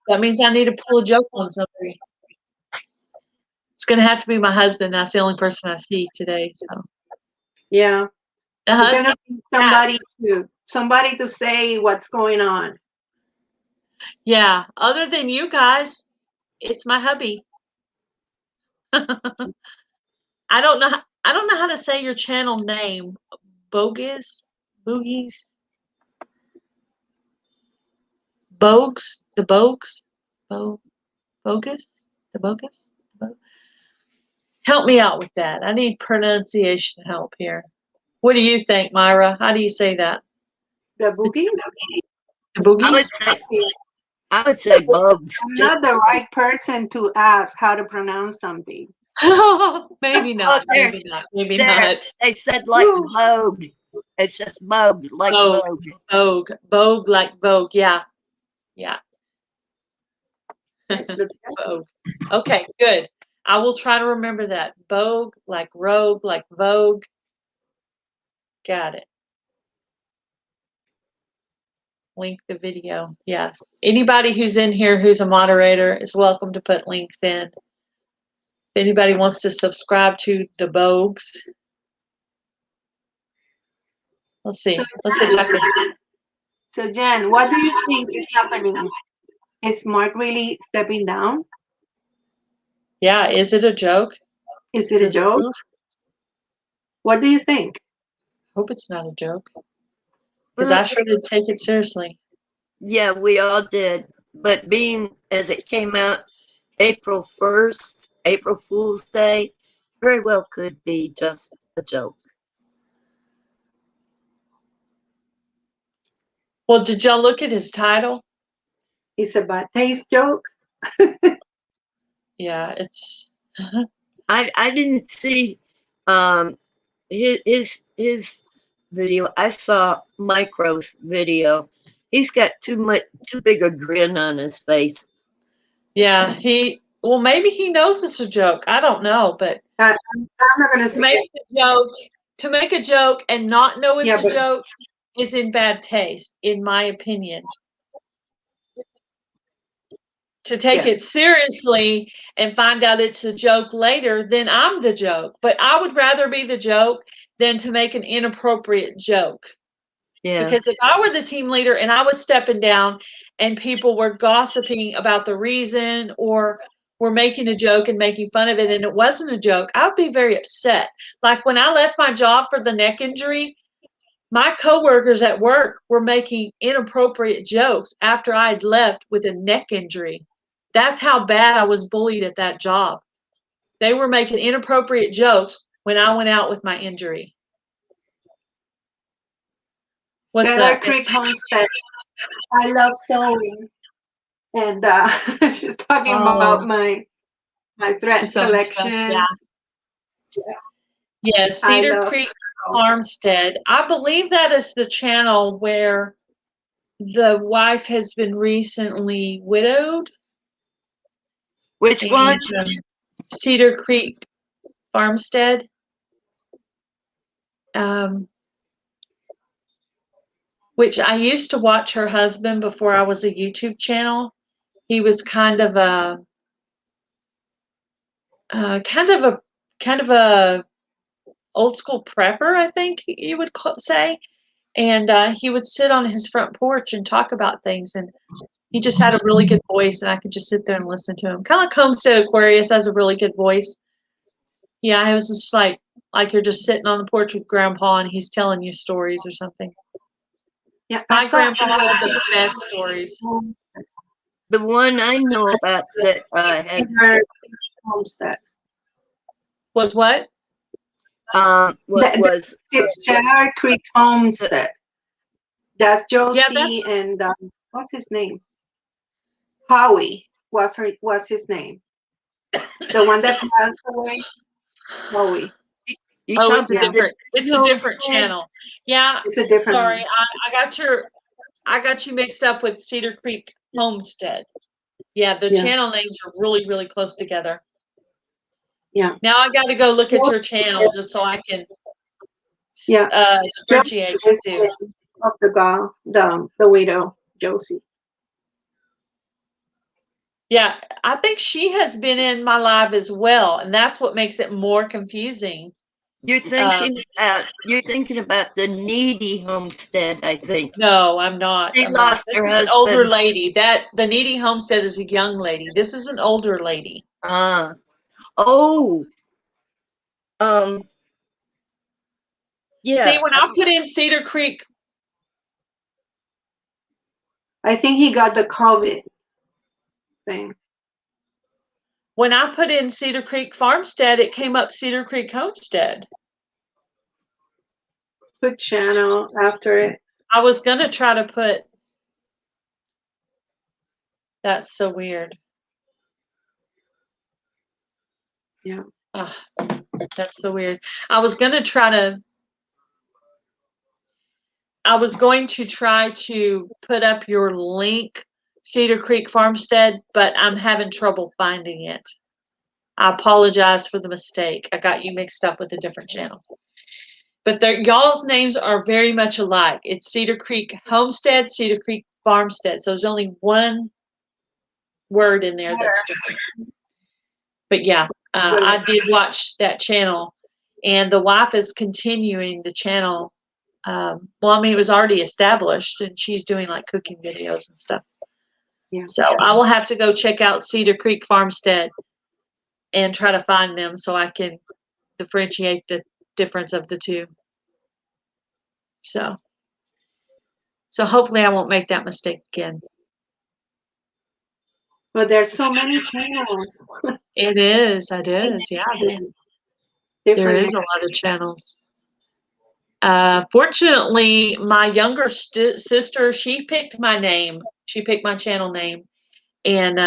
That means I need to pull a joke on somebody. It's going to have to be my husband. That's the only person I see today. So Yeah. the You're husband, gonna need somebody to say what's going on. yeah. Other than you guys, it's my hubby. I don't know how to say your channel name. Boogies? Bogies? Bogues? The Bogues? Bogus? The Bogus? Help me out with that. I need pronunciation help here. What do you think, Myra? How do you say that? The boogies? The Boogies? I would say bugs. I'm not the right person to ask how to pronounce something. Maybe not. there. Maybe not. Maybe There, not. they said like Woo. Vogue. It's just Vogue, like Vogue. Vogue. Vogue like Vogue. Yeah. Yeah. That's the- Vogue. Okay, good. I will try to remember that. Vogue like rogue like Vogue. Got it. Link the video. Yes. Anybody who's in here who's a moderator is welcome to put links in. If anybody wants to subscribe to the Bogues. Let's see. Let's see if I can. So Jen, what do you think is happening? Is Mark really stepping down? Yeah, is it a joke? Is it a joke? Spoof? What do you think? Hope it's not a joke. Because I sure did take it seriously. Yeah, we all did. But being as it came out April 1st, April Fool's Day, very well could be just a joke. Well, did y'all look at his title? It's a bad taste joke. Yeah, it's. I didn't see his video. I saw Micro's video. He's got too big a grin on his face. Yeah, well, maybe he knows it's a joke. I don't know, but I'm not gonna say to make a joke and not know it's Yeah, a but- joke is in bad taste, in my opinion. To take it seriously and find out it's a joke later, then I'm the joke. But I would rather be the joke than to make an inappropriate joke. Yeah. Because if I were the team leader and I was stepping down and people were gossiping about the reason or were making a joke and making fun of it and it wasn't a joke, I would be very upset. Like when I left my job for the neck injury, my coworkers at work were making inappropriate jokes after I had left with a neck injury. That's how bad I was bullied at that job. They were making inappropriate jokes when I went out with my injury. What's Cedar that? Creek Homestead. I love sewing. And she's talking about my thread collection. Yeah. Yes, Cedar Creek Farmstead. I believe that is the channel where the wife has been recently widowed. Which one? Cedar Creek Farmstead. Which I used to watch her husband before I was a YouTube channel. He was kind of a old school prepper, I think you would say. And he would sit on his front porch and talk about things. And he just had a really good voice, and I could just sit there and listen to him. Kind of like Homestead Aquarius has a really good voice. Yeah, it was just like you're just sitting on the porch with Grandpa, and he's telling you stories or something. Yeah, My I thought grandpa had the best stories. The one I know about that had Homestead. Was what? what was Cedar Creek Homestead. That's Josie that's and what's his name? Howie was his name. The one that passed away. Howie. you Oh, talking about it's a different channel. Yeah, It's a different sorry, one. I got you mixed up with Cedar Creek Homestead. Yeah, the channel names are really, really close together. Yeah. Now I got to go look at your Josie channel just so I can Yeah. differentiate Josie is the the two. name of the girl, the widow, Josie. Yeah, I think she has been in my live as well, and that's what makes it more confusing. you're thinking about the needy homestead, I think. No, I'm not. She lost This her is an husband. older lady. The needy homestead is a young lady. This is an older lady. Yeah. See, when I put in Cedar Creek, I think he got the COVID thing. when I put in Cedar Creek Farmstead, it came up Cedar Creek Homestead. Put channel after it. I was going to try to put, that's so weird. Yeah. That's so weird. I was going to try to put up your link, Cedar Creek Farmstead, but I'm having trouble finding it. I apologize for the mistake. I got you mixed up with a different channel. But y'all's names are very much alike. It's Cedar Creek Homestead, Cedar Creek Farmstead. So there's only one word in there that's different. But yeah, I did watch that channel, and the wife is continuing the channel. Well, I mean, it was already established, and she's doing like cooking videos and stuff. Yeah. So I will have to go check out Cedar Creek Farmstead and try to find them so I can differentiate the difference of the two. So hopefully I won't make that mistake again. But there's so many channels. It is. Yeah, there is a lot of channels. Fortunately, my younger sister, she picked my name. She picked my channel name. And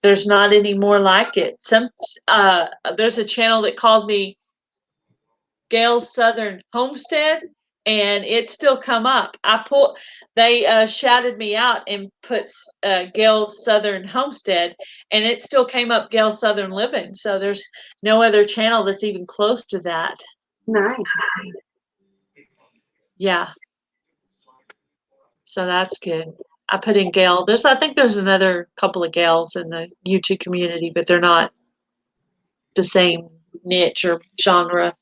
there's not any more like it. There's a channel that called me Gail's Southern Homestead, and it still come up. They shouted me out and put Gail's Southern Homestead, and it still came up Gail's Southern Living. So there's no other channel that's even close to that. Nice. Yeah. So that's good. I put in Gail. I think there's another couple of Gails in the YouTube community, but they're not the same niche or genre.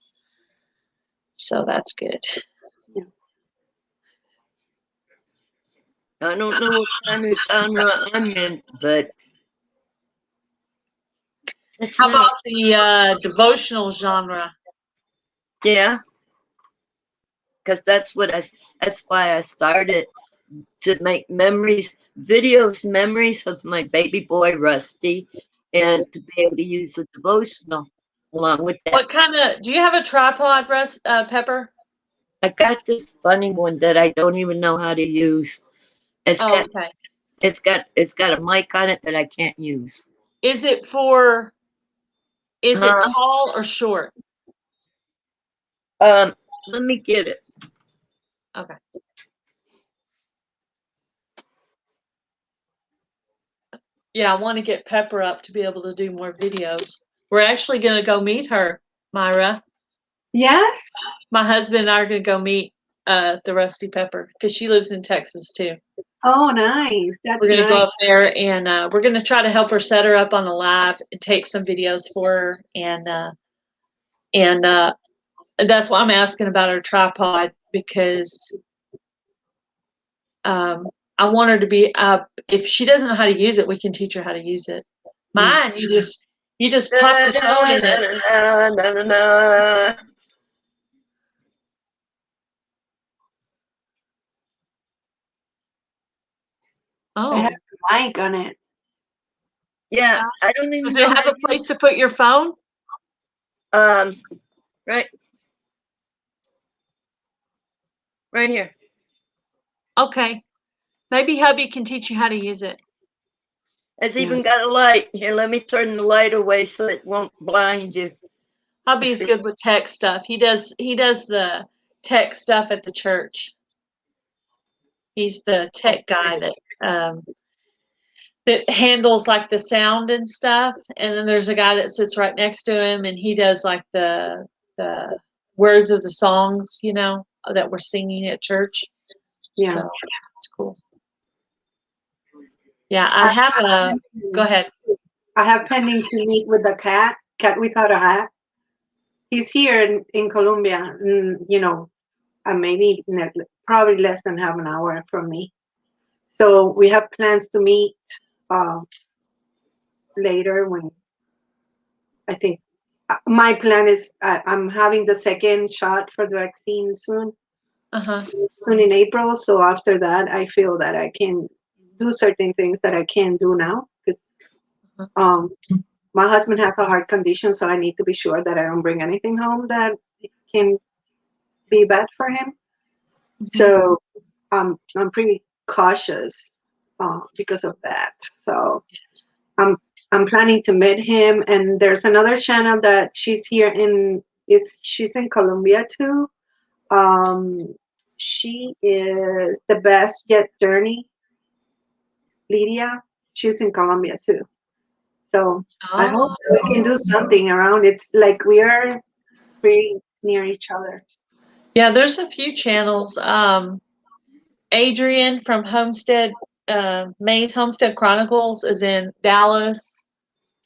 So that's good. Yeah. I don't know what kind of genre I'm in, but how about the devotional genre? Yeah, because that's why I started to make memories of my baby boy Rusty, and to be able to use the devotional along with that. What kind of? Do you have a tripod, Pepper? I got this funny one that I don't even know how to use. It's got a mic on it that I can't use. Is it for? Is it tall or short? Let me get it. Okay. Yeah, I want to get Pepper up to be able to do more videos. We're actually going to go meet her, Myra. Yes. My husband and I are going to go meet the Rusty Pepper because she lives in Texas too. Oh, nice. That's We're going to nice. go up there, and we're going to try to help her set her up on a live and tape some videos for her. And that's why I'm asking about her tripod, because I want her to be up. If she doesn't know how to use it, we can teach her how to use it. Mine, you just pop your phone in it. Oh, has a mic on it. Yeah, I don't even does know it how have to a place to put your phone? right right here. Okay. Maybe hubby can teach you how to use it. It's even got a light. Here, let me turn the light away so it won't blind you. Hubby is good with tech stuff. He does the tech stuff at the church. He's the tech guy that handles like the sound and stuff. And then there's a guy that sits right next to him, and he does like the words of the songs, you know, that we're singing at church. Yeah. So it's cool. Yeah, I have a. Go ahead. I have pending to meet with the cat without a hat. He's here in Colombia, you know, maybe probably less than half an hour from me. So we have plans to meet later when I think my plan is I'm having the second shot for the vaccine soon in April. So after that, I feel that I can do certain things that I can't do now because my husband has a heart condition, so I need to be sure that I don't bring anything home that can be bad for him. So I'm pretty cautious because of that. So I'm planning to meet him, and there's another channel that she's she's in Colombia too. She is the best jet journey, Lydia. She's in Colombia too. So I hope that we can do something around. It's like we are pretty near each other. Yeah, there's a few channels. Adrian from May's Homestead Chronicles is in Dallas.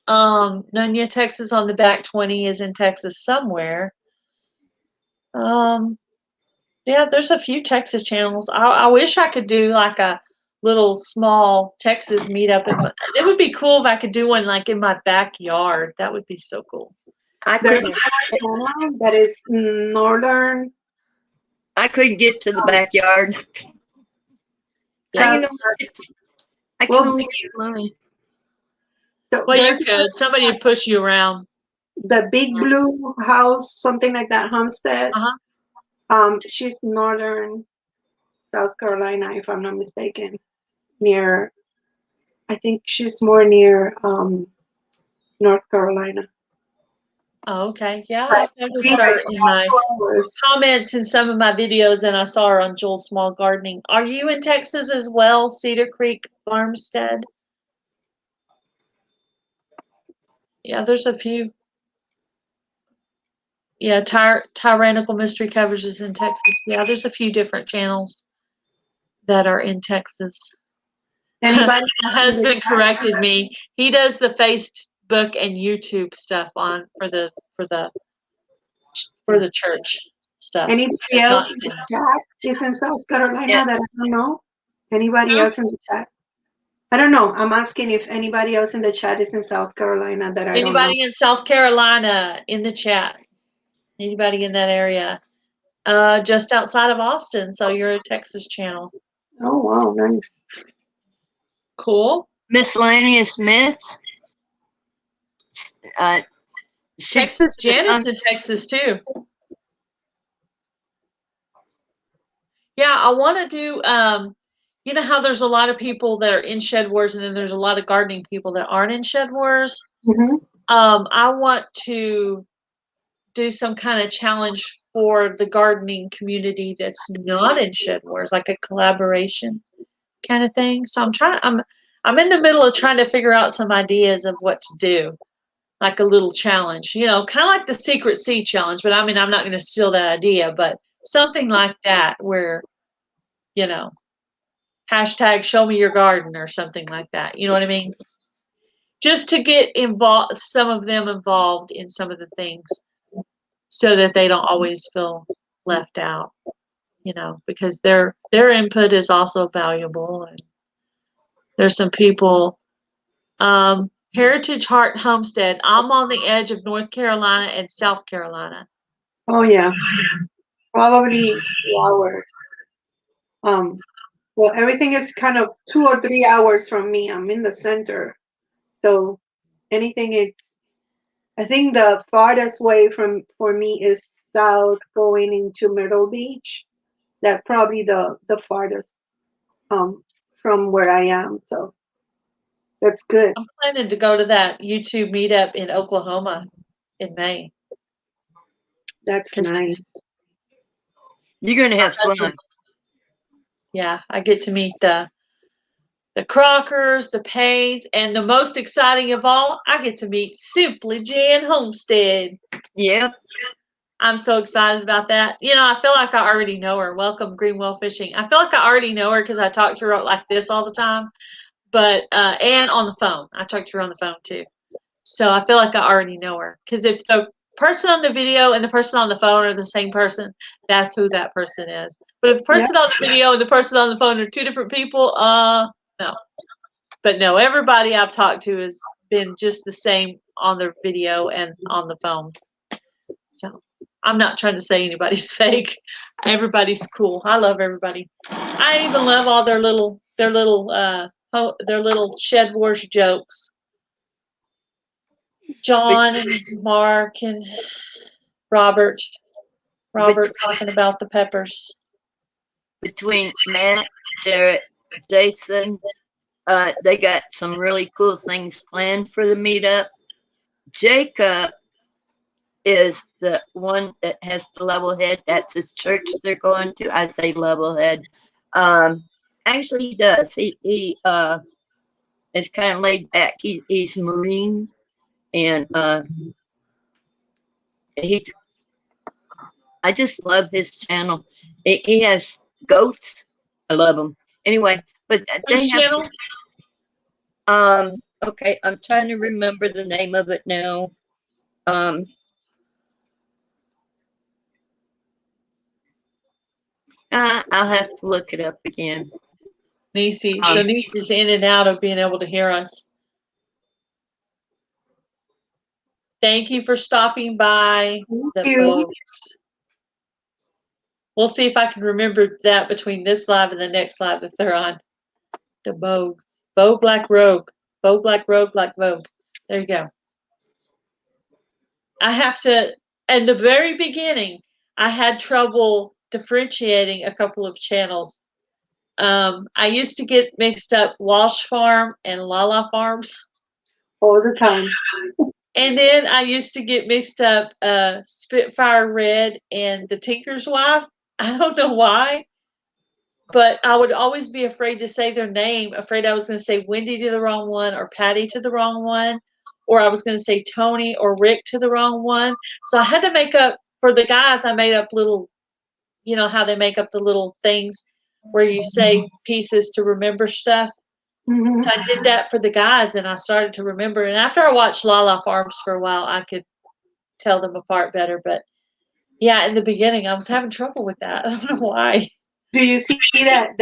Nunya, Texas on the back 20 is in Texas somewhere. Yeah, there's a few Texas channels. I wish I could do like a little small Texas meetup. It would be cool if I could do one like in my backyard. That would be so cool. There's another channel that is northern. I couldn't get to the backyard. Yeah. I can only get mine. So well, you could. Somebody would push you around. The Big Blue House, something like that, Homestead. She's northern South Carolina, if I'm not mistaken. I think she's more near North Carolina. Oh, okay. Yeah, I've noticed her in my comments in some of my videos, and I saw her on Joel's Small Gardening. Are you in Texas as well, Cedar Creek Farmstead? Yeah, there's a few. Yeah, Tyrannical Mystery Covers is in Texas. Yeah, there's a few different channels that are in Texas. Anybody? My husband corrected me. He does the Facebook and YouTube stuff for the church stuff. Anybody else in the chat is in South Carolina that I don't know? Anybody else in the chat? I don't know. I'm asking if anybody else in the chat is in South Carolina that I don't know. Anybody in South Carolina in the chat? Anybody in that area? Just outside of Austin, so you're a Texas channel. Oh, wow, nice. Cool. Miscellaneous myths. Texas Janet's in Texas too. Yeah, I want to do, you know how there's a lot of people that are in Shed Wars, and then there's a lot of gardening people that aren't in Shed Wars. I want to do some kind of challenge for the gardening community that's not in Shed Wars, like a collaboration kind of thing. So I'm in the middle of trying to figure out some ideas of what to do, like a little challenge, you know, kind of like the Secret Seed Challenge. But I mean, I'm not going to steal that idea, but something like that where, you know, hashtag show me your garden or something like that. You know what I mean? Just to get involved, some of them involved in some of the things so that they don't always feel left out, you know, because their input is also valuable. And there's some people, Heritage Heart Homestead. I'm on the edge of North Carolina and South Carolina. Oh yeah, probably 2 hours. Well, everything is kind of 2 or 3 hours from me. I'm in the center. So anything is, I think the farthest way for me is south going into Myrtle Beach. That's probably the farthest from where I am. So that's good. I'm planning to go to that YouTube meetup in Oklahoma in May. That's 'Cause nice. You're going to have my fun. Yeah, I get to meet the Crockers, the Paynes, and the most exciting of all, I get to meet Simply Jan Homestead. Yep. I'm so excited about that. You know, I feel like I already know her. Welcome, Greenwell Fishing. I feel like I already know her because I talk to her like this all the time. But and on the phone, I talk to her on the phone too. So I feel like I already know her because if the person on the video and the person on the phone are the same person, that's who that person is. But if the person on the video and the person on the phone are two different people, no. But no, everybody I've talked to has been just the same on the video and on the phone. So I'm not trying to say anybody's fake. Everybody's cool. I love everybody. I even love all their little Shed Wars jokes. John and Mark and Robert talking about the peppers. Between Matt, Jarrett, Jason, they got some really cool things planned for the meetup. Jacob is the one that has the level head. That's his church they're going to. I say level head. Actually, he does. He is kind of laid back. He's Marine, and he's. I just love his channel. He has goats. I love them. Anyway, but they have. Channel? Okay, I'm trying to remember the name of it now. I'll have to look it up again. Niecy. So Niecy's in and out of being able to hear us. Thank you for stopping by the Bogues. We'll see if I can remember that between this live and the next live if they're on. The Bogues. Bogue like Rogue. Bogue like Rogue like Vogue. There you go. I have to, in the very beginning, I had trouble differentiating a couple of channels. I used to get mixed up Walsh Farm and Lala Farms. All the time. And then I used to get mixed up Spitfire Red and the Tinker's Wife. I don't know why, but I would always be afraid to say their name, afraid I was going to say Wendy to the wrong one or Patty to the wrong one, or I was going to say Tony or Rick to the wrong one. So I had to make up, for the guys, I made up little, you know how they make up the little things where you say pieces to remember stuff. Mm-hmm. So I did that for the guys, and I started to remember. And after I watched Lala Farms for a while, I could tell them apart better. But yeah, in the beginning, I was having trouble with that. I don't know why. Do you see that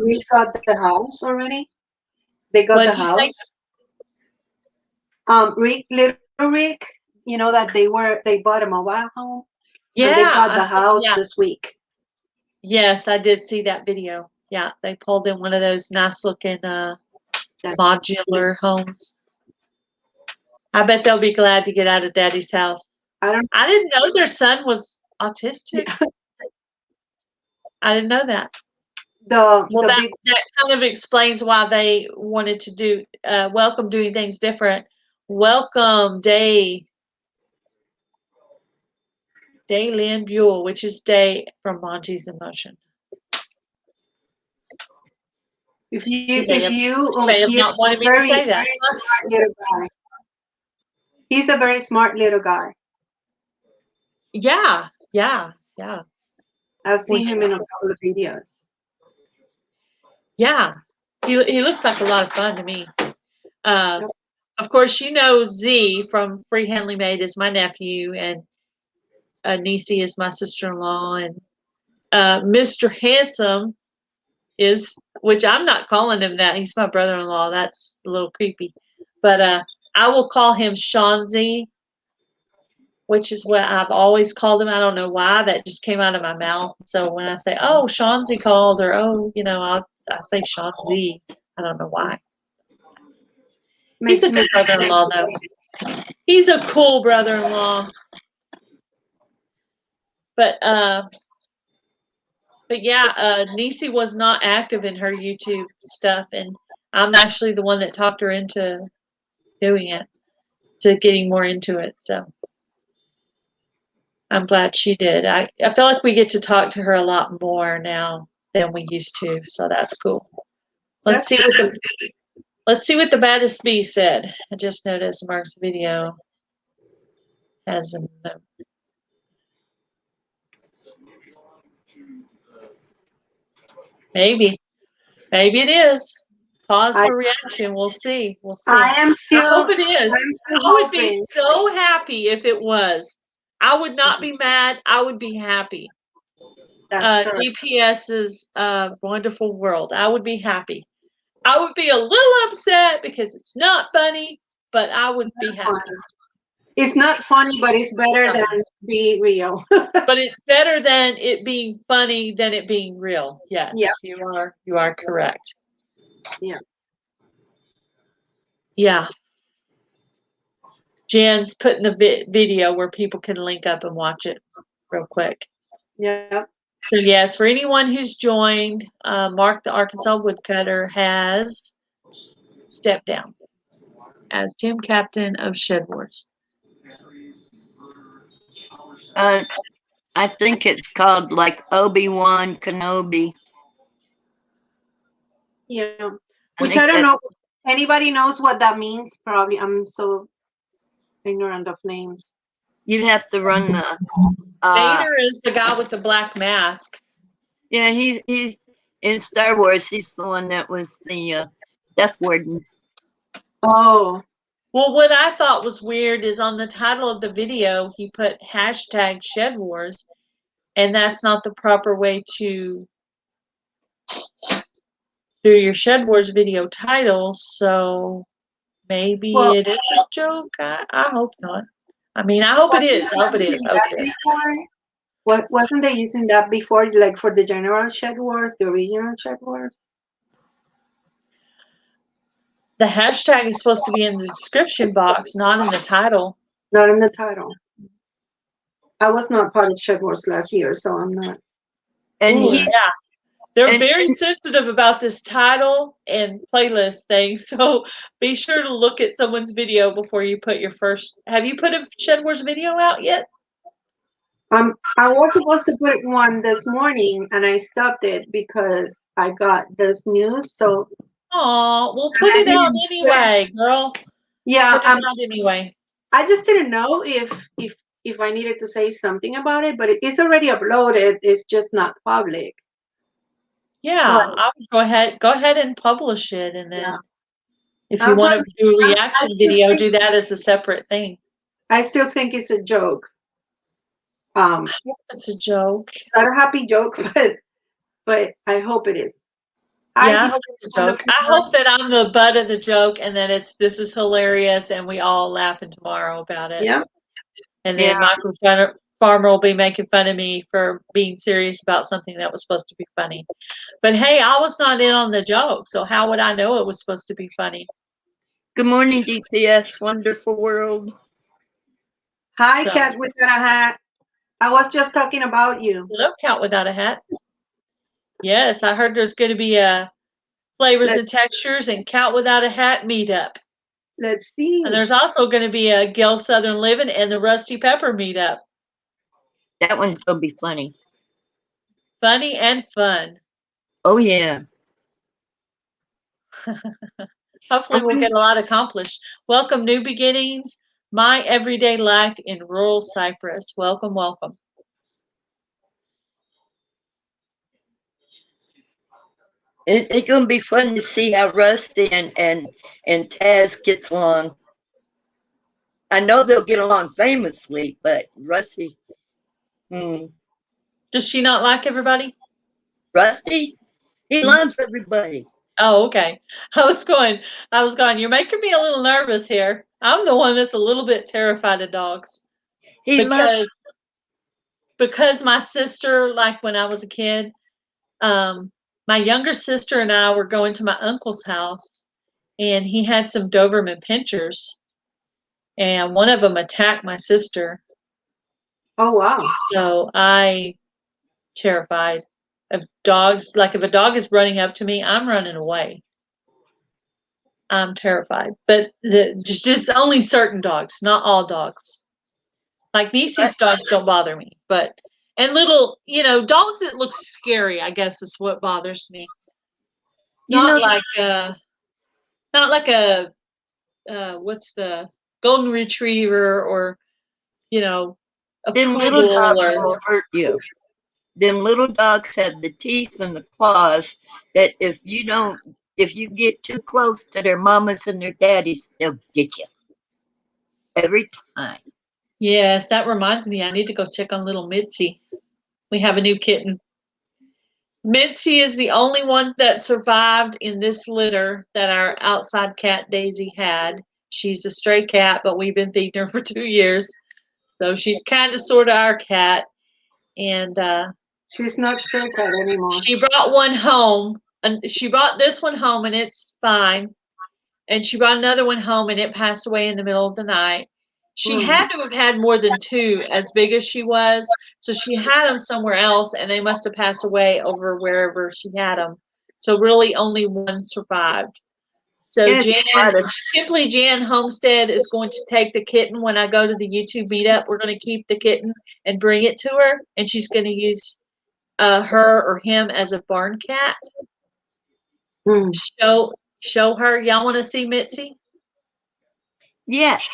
we got the house already? They got What'd the you say? house. Little Rick, you know that they bought a mobile home. Yeah, and they got the I saw, house yeah. this week. Yes, I did see that video. Yeah, they pulled in one of those nice looking modular homes. I bet they'll be glad to get out of Daddy's house. I didn't know their son was autistic. Yeah. I didn't know that. That kind of explains why they wanted to do welcome doing things different. Welcome Day Lynn Buell, which is Day from Monty's in Motion. If may you have not wanted me to say that. Very smart little guy. He's a very smart little guy. Yeah. I've seen him in a couple of videos. Yeah, he looks like a lot of fun to me. Of course, you know Z from Freehandly Made is my nephew, and Niecy is my sister-in-law, and Mr. Handsome is, which I'm not calling him that. He's my brother-in-law. That's a little creepy, but I will call him Sean Z, which is what I've always called him. I don't know why, that just came out of my mouth. So when I say, "Oh, Sean Z called," or "Oh, you know," I say Sean Z. I don't know why. He's a good brother-in-law, though. He's a cool brother-in-law. But yeah, Nisi was not active in her YouTube stuff, and I'm actually the one that talked her into doing it, to getting more into it. So I'm glad she did. I feel like we get to talk to her a lot more now than we used to, so that's cool. Let's see what the baddest bee said. I just noticed Mark's video has a note. Maybe it is. Pause for reaction. We'll see. We'll see. I hope it is. I would be hoping. so happy if it was. I would not be mad. I would be happy. DPS's Wonderful World. I would be happy. I would be a little upset because it's not funny, but I would be happy. It's not funny, but it's better than being real. But it's better than it being funny than it being real. Yes, yeah. You are correct. Yeah. Yeah. Jen's putting the video where people can link up and watch it real quick. Yeah. So yes, for anyone who's joined, Mark the Arkansas Woodcutter has stepped down as team captain of Shed Wars. I think it's called like Obi-Wan Kenobi. Yeah. Which I don't know. Anybody knows what that means? Probably. I'm so ignorant of names. You'd have to run the. Vader is the guy with the black mask. Yeah, he's in Star Wars. He's the one that was the Death Warden. Oh. Well, what I thought was weird is on the title of the video, he put hashtag Shed Wars, and that's not the proper way to do your Shed Wars video title. So maybe it is a joke. I hope not. I mean, I hope it is. I hope it is. What wasn't they using that before, like for the general Shed Wars, the original Shed Wars? The hashtag is supposed to be in the description box, not in the title. Not in the title. I was not part of Shed Wars last year, so I'm not. And they're very sensitive about this title and playlist thing. So be sure to look at someone's video before you put your first. Have you put a Shed Wars video out yet? I was supposed to put one this morning, and I stopped it because I got this news. So. Oh, we'll put it out anyway, girl. Yeah, put it out anyway. I just didn't know if I needed to say something about it, but it is already uploaded. It's just not public. Yeah, I would go ahead and publish it, and then if you want to do a reaction video, do that as a separate thing. I still think it's a joke. It's a joke. Not a happy joke, but I hope it is. Yeah, I hope it's a joke. I hope that I'm the butt of the joke, and that this is hilarious, and we all laughing tomorrow about it. Yeah. And then Michael Farmer will be making fun of me for being serious about something that was supposed to be funny. But hey, I was not in on the joke, so how would I know it was supposed to be funny? Good morning, DPS Wonderful World. Hi, Cat Without a Hat. I was just talking about you. Hello, Cat Without a Hat. Yes, I heard there's going to be a Flavors and Textures and Cat Without a Hat meetup. Let's see. And there's also going to be a Gail Southern Living and the Rusty Pepper meetup. That one's going to be funny. Funny and fun. Oh, yeah. Hopefully we'll get a lot accomplished. Welcome, New Beginnings, My Everyday Life in Rural Cyprus. Welcome, welcome. It's going to be fun to see how Rusty and Taz gets along. I know they'll get along famously, but Rusty. Does she not like everybody? Rusty? He loves everybody. Oh, okay. I was going, you're making me a little nervous here. I'm the one that's a little bit terrified of dogs. Because my sister, like when I was a kid, my younger sister and I were going to my uncle's house, and he had some Doberman pinchers, and one of them attacked my sister. Oh wow. So I terrified of dogs. Like if a dog is running up to me, I'm running away. I'm terrified. But just only certain dogs, not all dogs. Like Niecy's dogs don't bother me, but and little, dogs that look scary, I guess is what bothers me. You Not know, like a what's the golden retriever or a them little poodle dogs or will hurt you. Them little dogs have the teeth and the claws that if you get too close to their mamas and their daddies, they'll get you every time. yes, that reminds me, I need to go check on little Mitzi. We have a new kitten. Mitzi is the only one that survived in this litter that our outside cat Daisy had. She's a stray cat, but we've been feeding her for 2 years. So she's kind of sort of our cat. And She's not stray cat anymore. she brought one home. And she brought this one home, and it's fine. And she brought another one home, and it passed away in the middle of the night. She had to have had more than two, as big as she was. So she had them somewhere else, and they must have passed away over wherever she had them. So really only one survived. So Yes, Simply Jan Homestead is going to take the kitten when I go to the YouTube meetup. We're going to keep the kitten and bring it to her, and she's going to use her or him as a barn cat. Show her. Y'all want to see Mitzi? yes.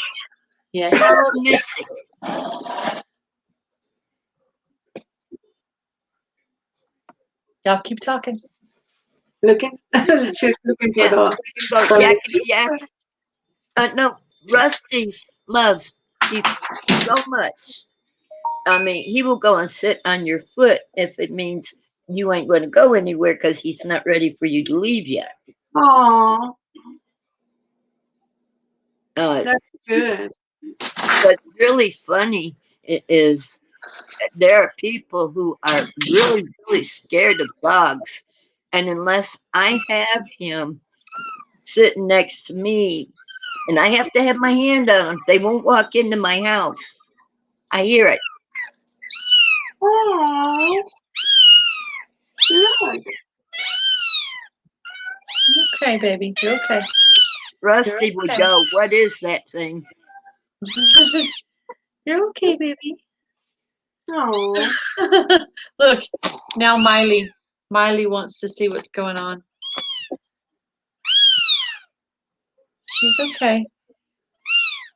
Yes. Oh, Mitzi. Y'all keep talking. Looking? She's looking for the. Go yakety yak. No, Rusty loves people so much. I mean, he will go and sit on your foot if it means you ain't going to go anywhere because he's not ready for you to leave yet. Oh, Uh, that's good. what's really funny is there are people who are really, really scared of dogs. And unless I have him sitting next to me, and I have to have my hand on them, they won't walk into my house. I hear it. Oh, look. Okay, baby. You're okay. Rusty would go, what is that thing? You're okay, baby. Oh. Look, now Miley wants to see what's going on. She's okay.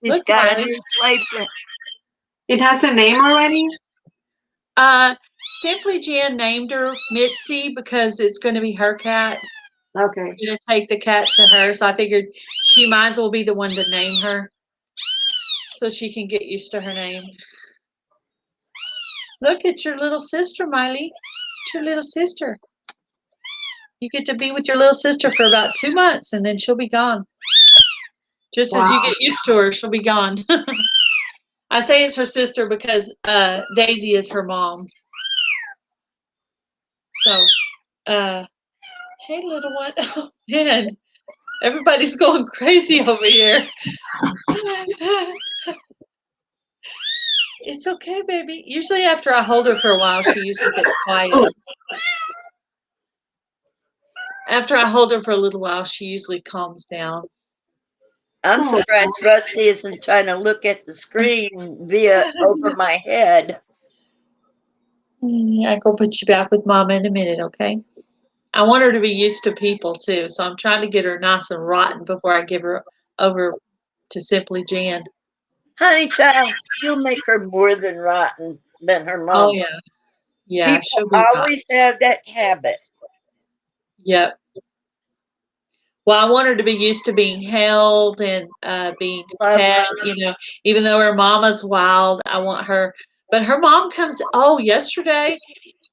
He's Look, got Miley. a new playpen. It has a name already? Simply Jan named her Mitzi because it's going to be her cat. Okay. I'm going to take the cat to her, so I figured she might as well be the one to name her so she can get used to her name. Look, it's your little sister, Miley. It's your little sister. You get to be with your little sister for about 2 months, and then she'll be gone. Just as you get used to her, she'll be gone. I say it's her sister because Daisy is her mom. So, hey, little one. Oh, man, everybody's going crazy over here. It's okay, baby. Usually after I hold her for a while, she usually gets quiet. After I hold her for a little while, she usually calms down. I'm surprised Rusty isn't trying to look at the screen via over my head. I go put you back with Mama in a minute, okay? I want her to be used to people too, so I'm trying to get her nice and rotten before I give her over to Simply Jan. Honey child, you'll make her more than rotten than her mom. Oh yeah, yeah. People always have that habit. Yep. Well, I want her to be used to being held and being pet. Even though her mama's wild, I want her. But her mom comes. Oh, yesterday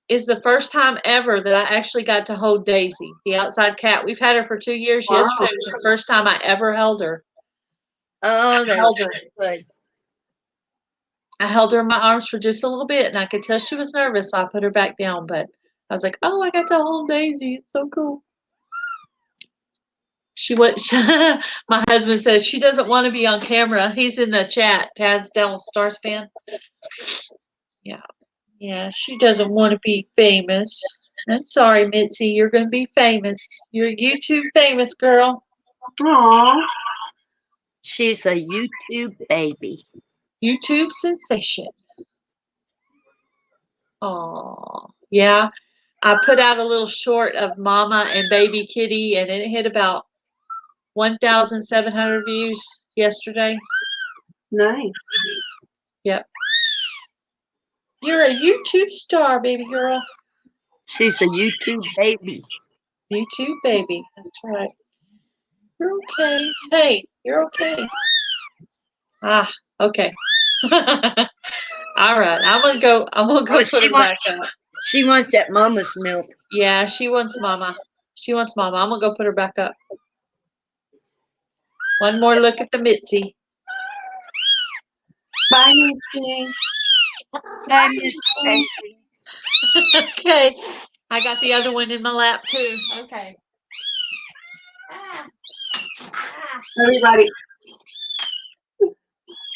is the first time ever that I actually got to hold Daisy, the outside cat. We've had her for 2 years. Wow. Yesterday was the first time I ever held her. Oh, that's good. I held her in my arms for just a little bit, and I could tell she was nervous, so I put her back down. But I was like, oh, I got to hold Daisy. It's so cool. She went. My husband says she doesn't want to be on camera. He's in the chat. Taz Del Stars fan. Yeah, yeah. She doesn't want to be famous. I'm sorry, Mitzi. You're going to be famous. You're YouTube famous, girl. Aww. She's a YouTube baby. YouTube sensation. Oh, yeah. I put out a little short of Mama and Baby Kitty, and it hit about 1,700 views yesterday. Nice. Yep. You're a YouTube star, baby girl. She's a YouTube baby. YouTube baby. That's right. You're okay. Hey, you're okay. Ah, okay. All right. I'm gonna go put her back up. She wants that mama's milk. Yeah, she wants Mama. She wants Mama. I'm gonna go put her back up. One more look at the Mitzi. Bye, Mitzi. Bye, Miss Baby. Okay. I got the other one in my lap too. Okay. Everybody. Those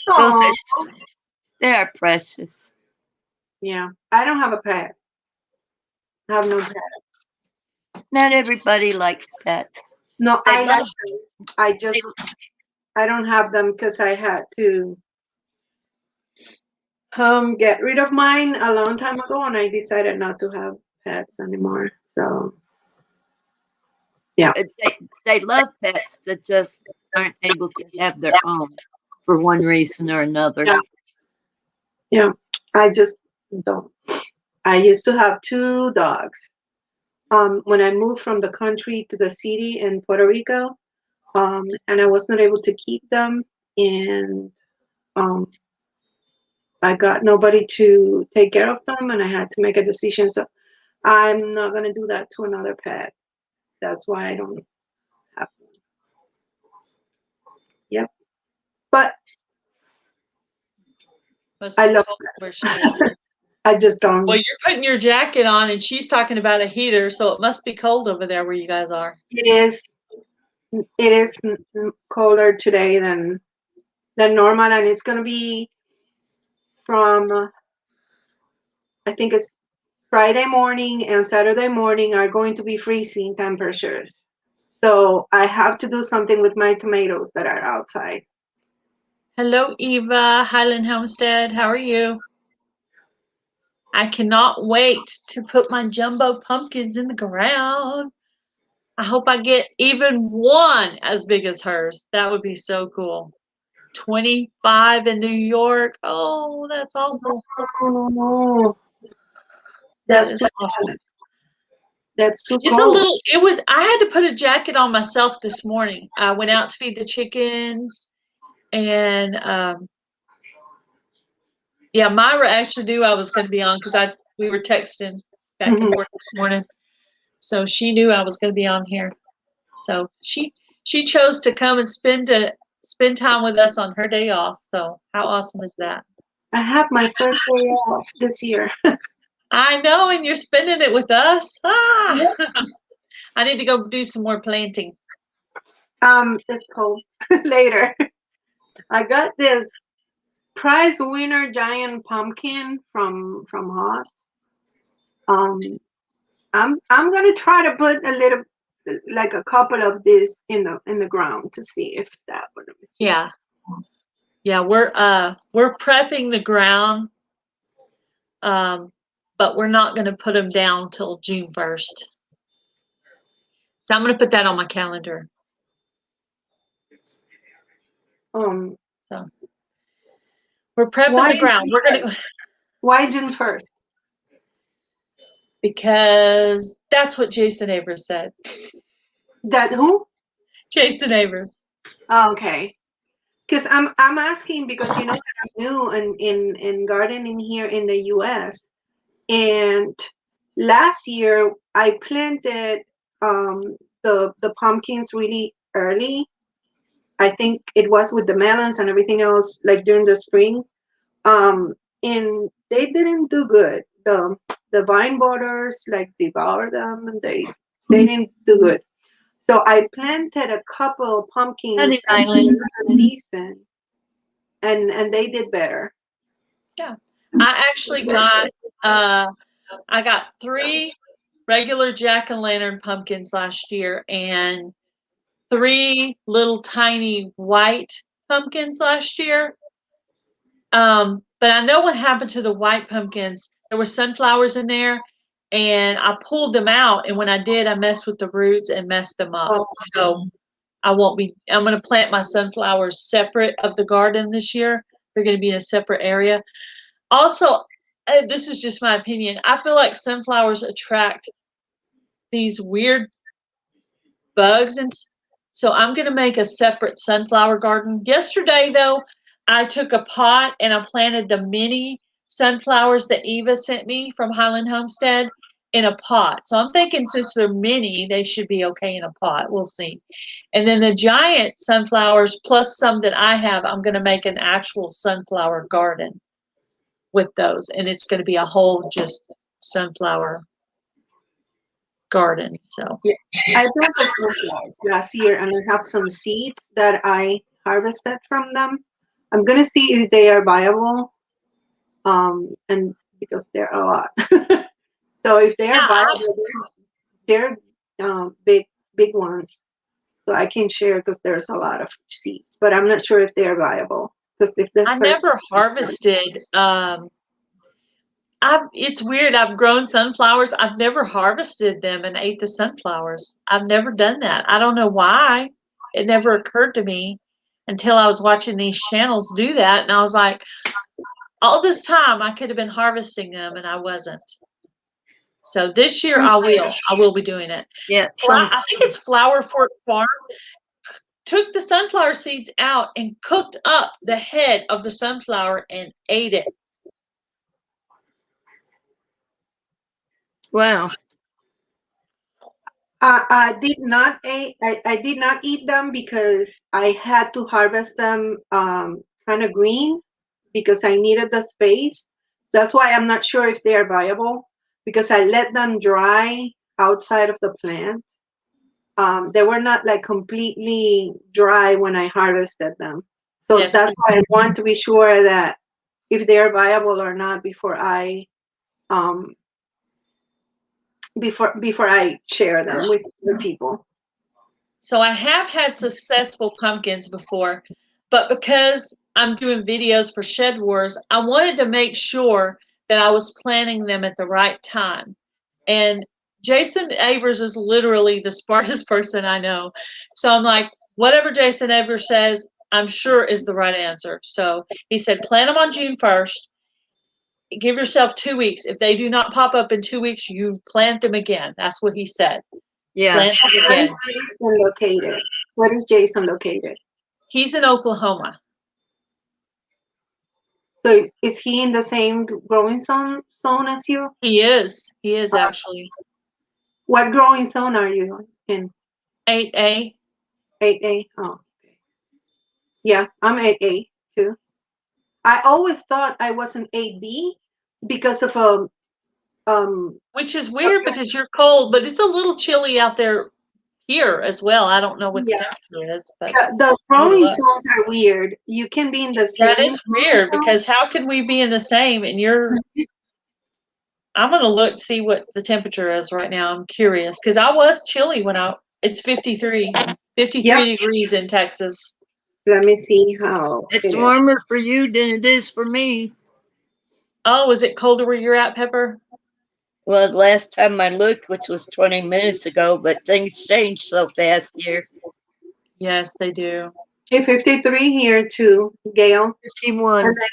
Aww. they are precious. Yeah, I don't have a pet. I have no pet. Not everybody likes pets. No, They I like love- them. I don't have them because I had to get rid of mine a long time ago, and I decided not to have pets anymore. So They love pets that just aren't able to have their own for one reason or another. yeah, I just don't. I used to have 2 dogs. When I moved from the country to the city in Puerto Rico, and I was not able to keep them, and I got nobody to take care of them, and I had to make a decision. So I'm not gonna do that to another pet. That's why I don't have them. Yep. But Must I be love cold where she is. I just don't. Well, you're putting your jacket on, and she's talking about a heater, so it must be cold over there where you guys are. It is colder today than normal, and it's gonna be from I think it's Friday morning and Saturday morning are going to be freezing temperatures. So I have to do something with my tomatoes that are outside. Hello, Eva, Highland Homestead. How are you? I cannot wait to put my jumbo pumpkins in the ground. I hope I get even one as big as hers. That would be so cool. 25 in New York. Oh, that's awful. Oh, That that's is too awful. cold. That's too It's cold. I had to put a jacket on myself this morning. I went out to feed the chickens, and yeah, Myra actually knew I was going to be on because we were texting back and forth this morning, so she knew I was going to be on here. So she chose to come and spend time with us on her day off. So how awesome is that? I have my first day off this year. I know, and you're spending it with us. Ah, I need to go do some more planting. It's cold. Later. I got this prize winner giant pumpkin from Haas. I'm gonna try to put a couple of this in the ground to see if that would. Yeah, we're prepping the ground, but we're not going to put them down till June 1st. So I'm going to put that on my calendar. So we're prepping the ground. We're going to go. Why June 1st? Because that's what Jason Avers said. That who? Jason Avers. Oh, okay. Because I'm asking because you know that I'm new in gardening here in the U.S. and last year I planted the pumpkins really early. I think it was with the melons and everything else like during the spring. And they didn't do good. the vine borders like devour them, and they didn't do good. So I planted a couple pumpkins Honey at the Island. end of the season, and they did better. Yeah. I actually got I got 3 regular jack-o'-lantern pumpkins last year and 3 little tiny white pumpkins last year. But I know what happened to the white pumpkins. There were sunflowers in there, and I pulled them out. And when I did, I messed with the roots and messed them up. Oh. So I'm going to plant my sunflowers separate of the garden this year. They're going to be in a separate area. Also, this is just my opinion. I feel like sunflowers attract these weird bugs, and so I'm going to make a separate sunflower garden. Yesterday, though, I took a pot and I planted the mini sunflowers that Eva sent me from Highland Homestead in a pot. So I'm thinking since they're mini, they should be okay in a pot. We'll see. And then the giant sunflowers plus some that I have, I'm going to make an actual sunflower garden with those. And it's going to be a whole just sunflower garden. So I planted sunflowers last year, and I have some seeds that I harvested from them. I'm gonna see if they are viable, and because they're a lot. So if they are viable, they're big ones. So I can share because there's a lot of seeds, but I'm not sure if they're viable. Because if the I never harvested. It's weird. I've grown sunflowers. I've never harvested them and ate the sunflowers. I've never done that. I don't know why. It never occurred to me until I was watching these channels do that, and I was like, all this time I could have been harvesting them, and I wasn't. So this year I will be doing it. Yeah. I think it's Flower Fork Farm took the sunflower seeds out and cooked up the head of the sunflower and ate it. Wow. I did not eat. I did not eat them because I had to harvest them kind of green because I needed the space. That's why I'm not sure if they are viable because I let them dry outside of the plant. They were not like completely dry when I harvested them. So Yes. that's why I want to be sure that if they are viable or not before I before I share them with other people. So I have had successful pumpkins before, but because I'm doing videos for Shed Wars, I wanted to make sure that I was planting them at the right time. And Jason Avers is literally the smartest person I know. So I'm like, whatever Jason Avers says, I'm sure is the right answer. So he said, plant them on June 1st. Give yourself 2 weeks. If they do not pop up in 2 weeks, you plant them again. That's what he said. Yeah. Plant them Where again. is Jason located? Where is Jason located? He's in Oklahoma. So is he in the same growing zone as you? He is. He is actually. What growing zone are you in? 8A. 8A. Oh, okay. Yeah, I'm 8A too. I always thought I was an 8B because of Which is weird because you're cold, but it's a little chilly out there here as well. I don't know what the temperature is, but the growing zones are weird. You can be in the same. that is weird because how can we be in the same and you're I'm gonna look see what the temperature is right now. I'm curious because I was chilly when it's 53 degrees in Texas. Let me see how It's warmer for you than it is for me. Oh, is it colder where you're at, Pepper? Well, last time I looked, which was 20 minutes ago, but things change so fast here. Yes, they do. Hey, 53 here too, Gail. 51. And then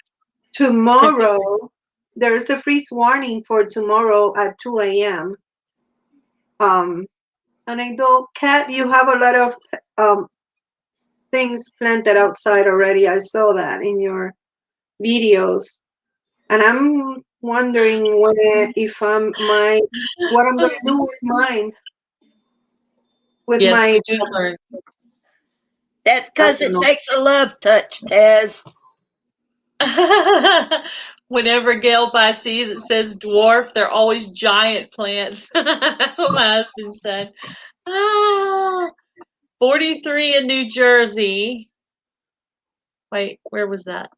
tomorrow, there is a freeze warning for tomorrow at 2 a.m. And I know, Kat, you have a lot of things planted outside already. I saw that in your videos. And I'm wondering what I'm gonna do with mine. With yes, my we do learn. That's because it takes a love touch, Taz. Whenever Gail I see that says dwarf, they're always giant plants. That's what my husband said. 43 in New Jersey. Wait, where was that?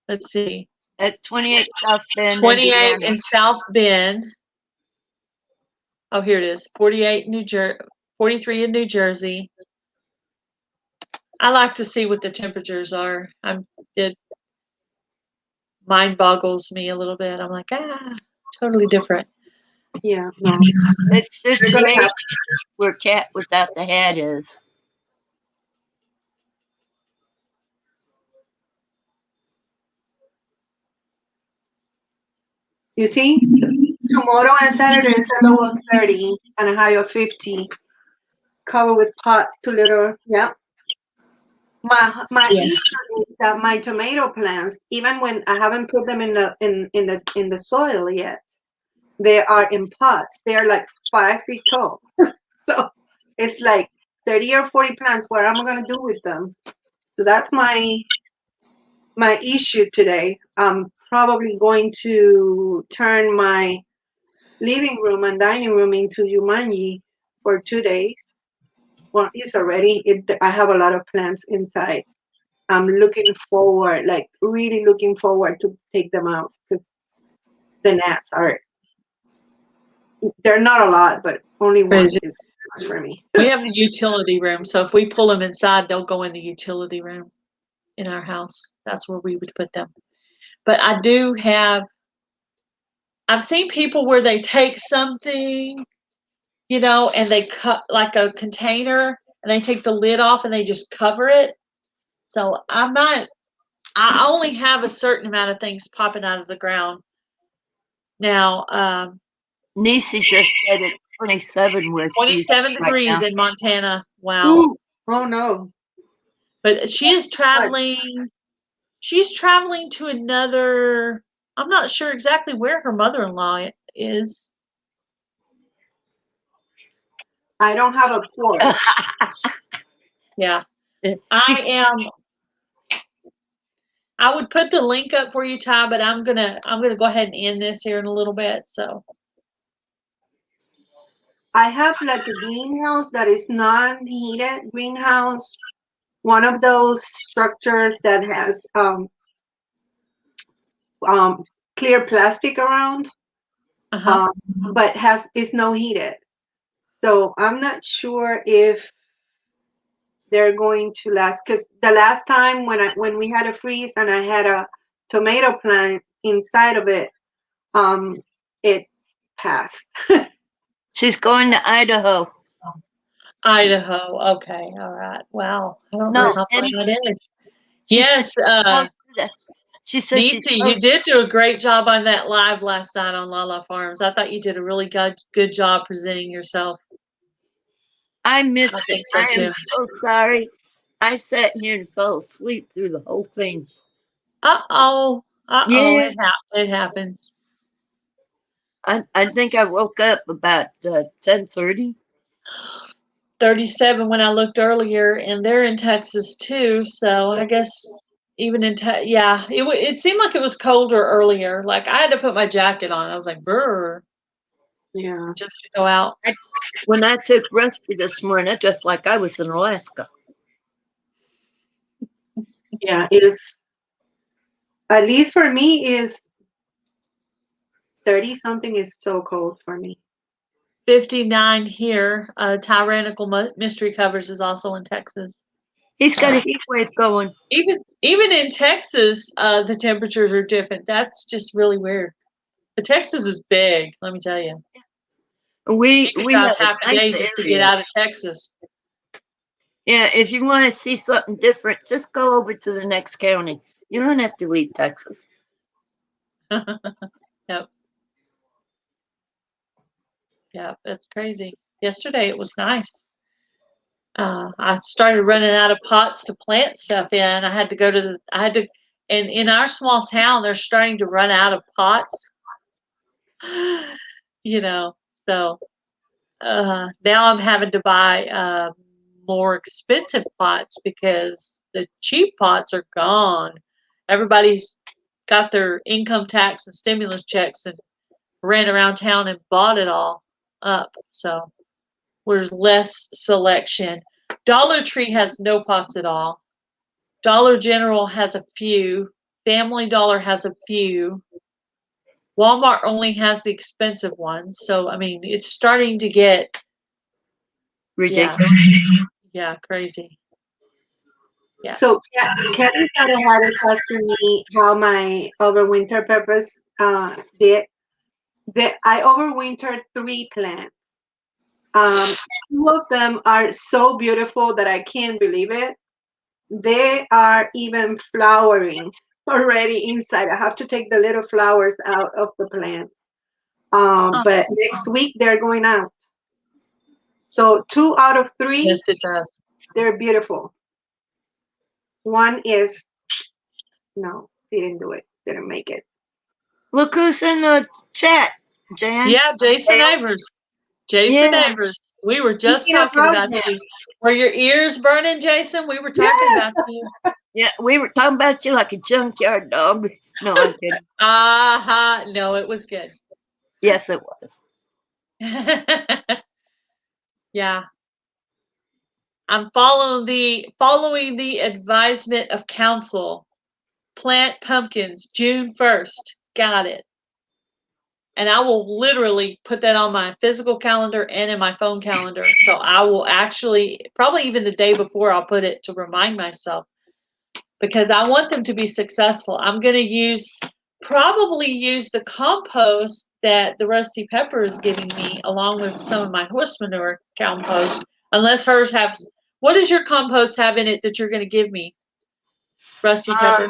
Let's see. At 28 South Bend, 28 Indiana. in South Bend. Oh, here it is. 43 in New Jersey. I like to see what the temperatures are. It mind boggles me a little bit. I'm like, totally different. Yeah, no. It's They're gonna 58 have where Cat Without the Hat is. You see, tomorrow and Saturday is a low of 30 and a high of 50. Covered with pots to little. Yeah. My Yeah. issue is that my tomato plants, even when I haven't put them in the soil yet, they are in pots. They are like 5 feet tall. So it's like 30 or 40 plants. What am I gonna do with them? So that's my issue today. I'm probably going to turn my living room and dining room into Yumanji for 2 days. Well, it's already. I have a lot of plants inside. I'm looking forward, like really looking forward to take them out because the gnats they're not a lot, but only one Crazy. is much for me. We have a utility room, so if we pull them inside, they'll go in the utility room in our house. That's where we would put them. But I've seen people where they take something, and they cut like a container and they take the lid off and they just cover it. So I only have a certain amount of things popping out of the ground. Now, Nisi just said it's 27 where she's 27 right degrees now. in Montana. Wow. Ooh, Oh no. But she is traveling. She's traveling to another. I'm not sure exactly where her mother-in-law is. I don't have a porch. Yeah, I would put the link up for you, Ty, but I'm gonna go ahead and end this here in a little bit. So I have like a greenhouse that is non-heated greenhouse. One of those structures that has clear plastic around, but is no heated. So I'm not sure if they're going to last, because the last time when we had a freeze and I had a tomato plant inside of it, it passed. she's going to Idaho. Idaho. Okay. All right. Wow. I don't know No, how far that is. she Yes. she said she's Nisi, you did do a great job on that live last night on Lala Farms. I thought you did a really good job presenting yourself. I missed it. think so, I am too. so sorry. I sat here and fell asleep through the whole thing. Uh-oh. Yeah. It happens. I think I woke up about 10:30. 37 when I looked earlier, and they're in Texas too. So I guess even in yeah, it seemed like it was colder earlier. Like I had to put my jacket on. I was like, brr, Yeah. just to go out. When I took Rusty this morning, I just like I was in Alaska. Yeah, it's at least for me is 30 something is so cold for me. 59 here. Tyrannical Mystery Covers is also in Texas. He's got a heat wave going. Even in Texas, the temperatures are different. That's just really weird. But Texas is big, let me tell you. We You could drive have half a nice day just to get area. out of Texas. Yeah, if you want to see something different, just go over to the next county. You don't have to leave Texas. Yep. Yeah, that's crazy. Yesterday it was nice. I started running out of pots to plant stuff in. I had to and in our small town, they're starting to run out of pots. So now I'm having to buy more expensive pots because the cheap pots are gone. Everybody's got their income tax and stimulus checks and ran around town and bought it all up. So there's less selection. Dollar Tree has no pots at all. Dollar General has a few. Family Dollar has a few. Walmart only has the expensive ones. So, I mean, it's starting to get Ridiculous. Yeah, crazy. Yeah. So Kelly had asking me how my overwinter peppers did. I overwintered 3 plants. 2 of them are so beautiful that I can't believe it. They are even flowering already inside. I have to take the little flowers out of the plants. But next week they're going out. So 2 out of 3, Yes, it does. they're beautiful. One is, no, didn't do it. Didn't make it. Look who's in the chat, Jan. Yeah, Jason Gail. Avers. Jason Yeah. Avers. We were just Speaking talking about him. you. Were your ears burning, Jason? We were talking about you. Yeah, we were talking about you like a junkyard dog. No, I'm kidding. Aha. No, it was good. Yes, it was. Yeah. I'm following the advisement of counsel. Plant pumpkins June 1st. Got it. And I will literally put that on my physical calendar and in my phone calendar. So I will actually, probably even the day before, I'll put it to remind myself, because I want them to be successful. I'm going to probably use the compost that the Rusty Pepper is giving me, along with some of my horse manure compost, unless hers has. What does your compost have in it that you're going to give me, Rusty Pepper?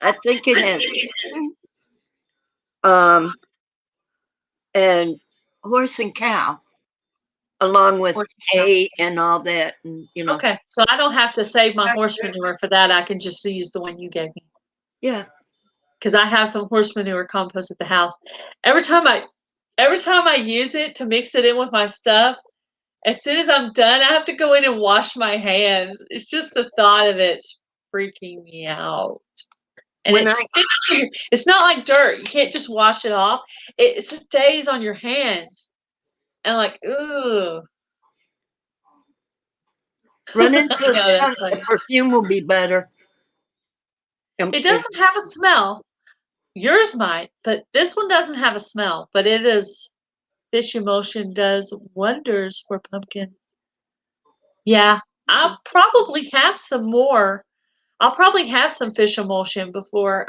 I think it has and horse and cow, along with Horse and cow. hay and all that, and Okay, so I don't have to save my horse manure for that. I can just use the one you gave me. Yeah. Because I have some horse manure compost at the house. Every time I use it to mix it in with my stuff, as soon as I'm done, I have to go in and wash my hands. It's just the thought of it's freaking me out. And sticks to your, it's not like dirt. You can't just wash it off. It just stays on your hands. And like, ooh. Run into the perfume will be better. It doesn't have a smell. Yours might, but this one doesn't have a smell. But it is, fish emulsion does wonders for pumpkin. Yeah, I'll probably have some more. I'll probably have some fish emulsion before,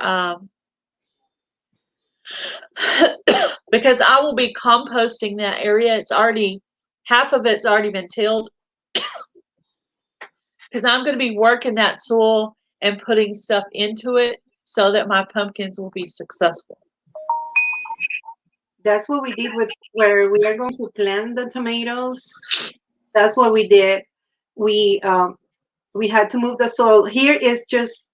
because I will be composting that area. Half of it's already been tilled. Because I'm going to be working that soil and putting stuff into it so that my pumpkins will be successful. That's what we did with where we are going to plant the tomatoes. That's what we did. We had to move the soil. Here is just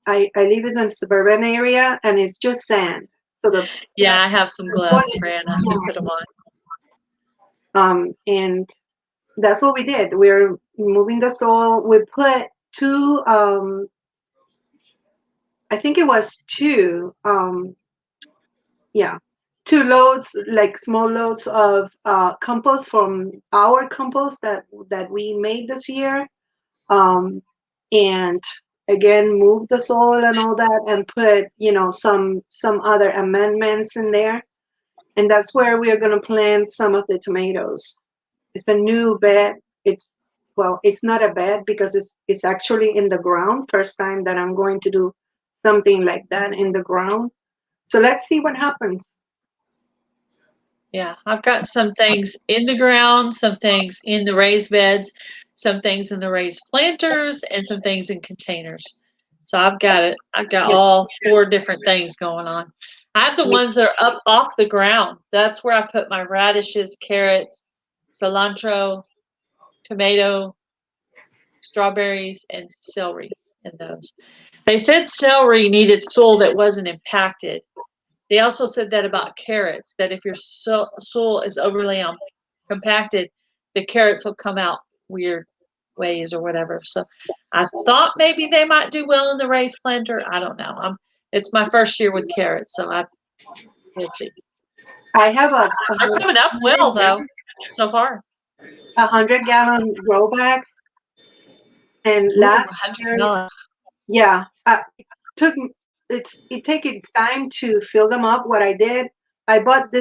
I live in a suburban area and it's just sand. So I have some gloves, Fran. I should put them on. And that's what we did. We're moving the soil. We put 2 I think it was 2 2 loads, like small loads of compost from our compost that we made this year, and again move the soil and all that, and put some other amendments in there, and that's where we are going to plant some of the tomatoes. It's a new bed. It's not a bed because it's actually in the ground. First time that I'm going to do something like that in the ground. So let's see what happens. Yeah, I've got some things in the ground, some things in the raised beds, some things in the raised planters, and some things in containers. So I've got all 4 different things going on. I have the ones that are up off the ground. That's where I put my radishes, carrots, cilantro, tomato, strawberries, and celery in those. They said celery needed soil that wasn't impacted. They also said that about carrots, that if your soil is overly compacted, the carrots will come out weird ways or whatever. So I thought maybe they might do well in the raised planter. I don't know. It's my first year with carrots, so we'll see. I have They're coming up well though, so far. 100-gallon grow bag, and last year, yeah, took it take its time to fill them up. What I did, I bought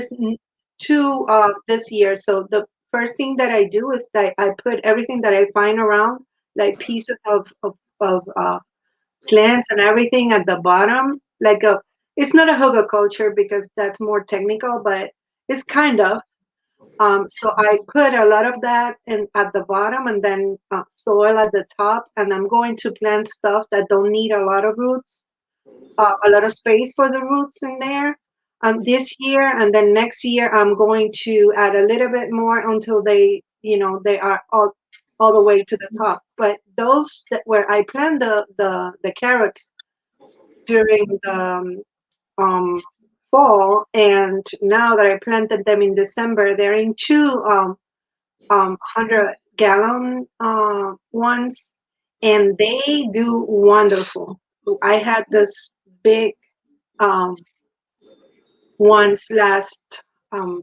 two this year. So the first thing that I do is that I put everything that I find around, like pieces of plants and everything at the bottom, like it's not a hugelkultur because that's more technical, but it's kind of. So I put a lot of that in at the bottom, and then soil at the top, and I'm going to plant stuff that don't need a lot of roots, a lot of space for the roots in there. This year, and then next year I'm going to add a little bit more until they, they are all the way to the top. But those that where I plant the carrots during the fall, and now that I planted them in December, they're in two 100-gallon ones, and they do wonderful. I had this big ones last.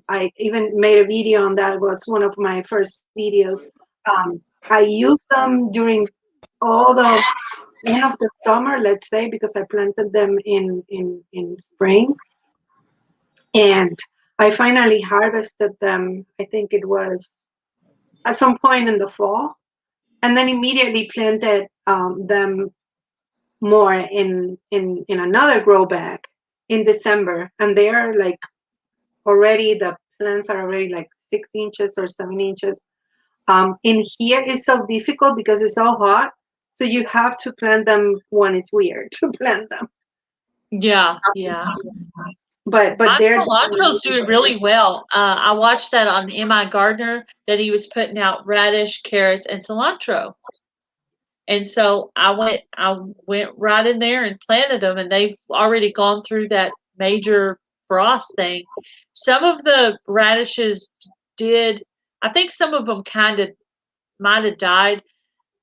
I even made a video on that. It was one of my first videos. I used them during all the end of the summer, let's say, because I planted them in spring, and I finally harvested them. I think it was at some point in the fall, and then immediately planted them more in another grow bag in December, and they are like already, the plants are already like 6 inches or 7 inches. In here it's so difficult because it's so hot, so you have to plant them when it's weird to plant them. Yeah. But My they're cilantro's doing really well. I watched that on M.I. Gardner that he was putting out radish, carrots, and cilantro. And so I went right in there and planted them, and they've already gone through that major frost thing. Some of the radishes did, I think some of them kind of might have died,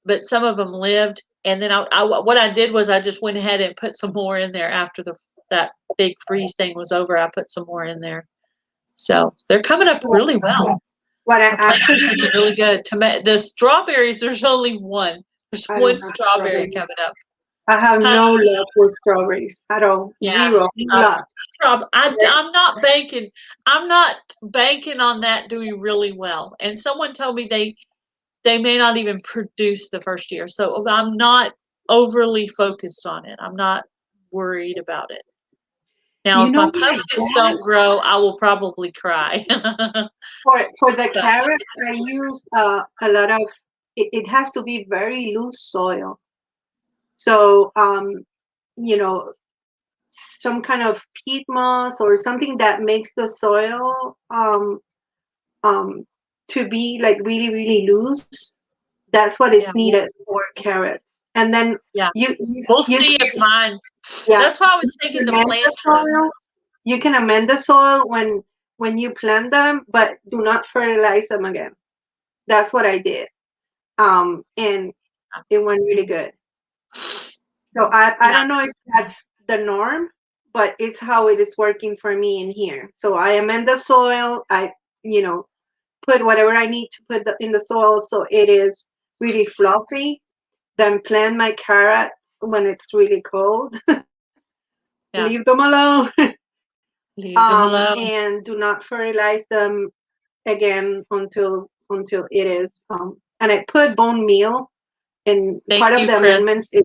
but some of them lived. And then what I did was I just went ahead and put some more in there after that big freeze thing was over. I put some more in there. So they're coming up really well. what I The plants actually are looking really good. The strawberries, there's only one. There's I don't one have strawberry strawberries. coming up. I have no luck with strawberries at all. Yeah. Zero luck. I'm not banking. I'm not banking on that doing really well. And someone told me they may not even produce the first year. So I'm not overly focused on it. I'm not worried about it. Now, You if know my what I pumpkins did? don't grow, I will probably cry. For the But carrots, I use a lot of. It has to be very loose soil. So you know, some kind of peat moss or something that makes the soil um to be like really really loose. That's what is yeah, needed for carrots. And then yeah. you We'll you see if mine. yeah, That's why I was thinking the amend the plants. soil. You can amend the soil when you plant them, but do not fertilize them again. That's what I did. And it went really good. So I Yeah, don't know if that's the norm, but it's how it is working for me in here. So I amend the soil. I, put whatever I need to put in the soil so it is really fluffy. Then plant my carrots when it's really cold. yeah. Leave them alone. Leave them alone. And do not fertilize them again until it is. And I put bone meal, and Thank part of you, the Chris. amendments is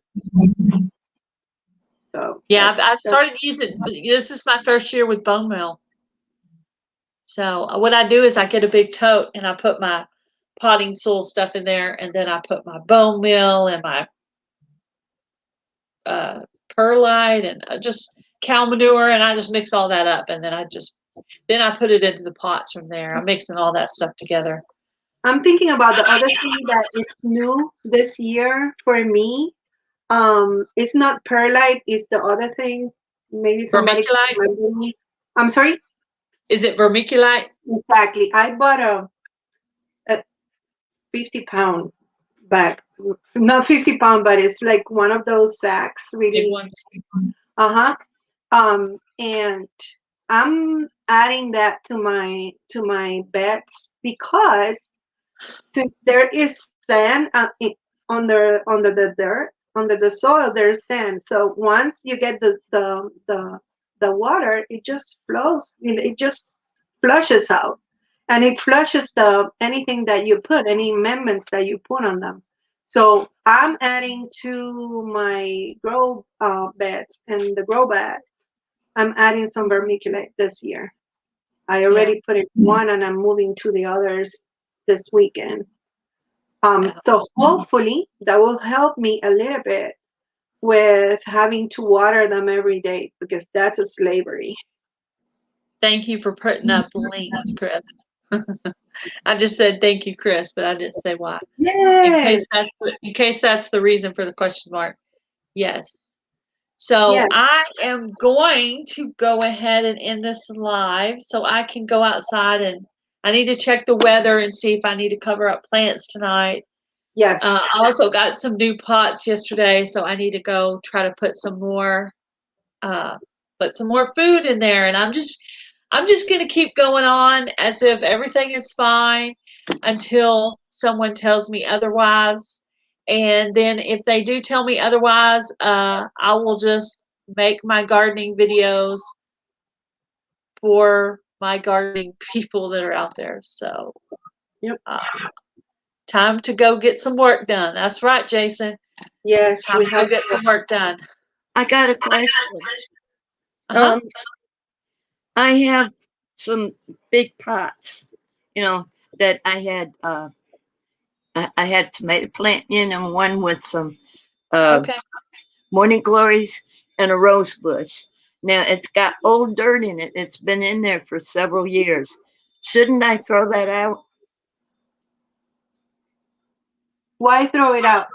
so. Yeah, I started using. This is my first year with bone meal. So what I do is I get a big tote and I put my potting soil stuff in there, and then I put my bone meal and my perlite and just cow manure, and I just mix all that up, and then I put it into the pots from there. I'm mixing all that stuff together. I'm thinking about the other thing that it's new this year for me. It's not perlite, it's the other thing. Maybe somebody can Vermiculite? remember me. I'm sorry? Is it vermiculite? Exactly. I bought a 50-pound bag. Not 50-pound, but it's like one of those sacks, Big really. ones. Uh-huh. And I'm adding that to my beds because since there is sand under the dirt, under the soil, there's sand. So once you get the water, it just flows. It just flushes out, and it flushes the anything that you put, any amendments that you put on them. So I'm adding to my grow beds and the grow bags. I'm adding some vermiculite this year. I already put in one, and I'm moving to the others this weekend. So hopefully that will help me a little bit with having to water them every day, because that's a slavery. Thank you for putting up links, Chris. I just said thank you, Chris, but I didn't say why. Yes. In case that's the reason for the question mark. Yes. So Yes. I am going to go ahead and end this live so I can go outside, and I need to check the weather and see if I need to cover up plants tonight. Yes. I also got some new pots yesterday, so I need to go try to put some more food in there. And I'm just going to keep going on as if everything is fine until someone tells me otherwise. And then if they do tell me otherwise, I will just make my gardening videos for my gardening people that are out there. So, Yep. Time to go get some work done. That's right, Jason. Yes, Time we to go have get some work done. I got a question. Uh-huh. I have some big pots, that I had tomato plant in, and one with some Okay. morning glories and a rose bush. Now it's got old dirt in it. It's been in there for several years. Shouldn't I throw that out? Why throw it out?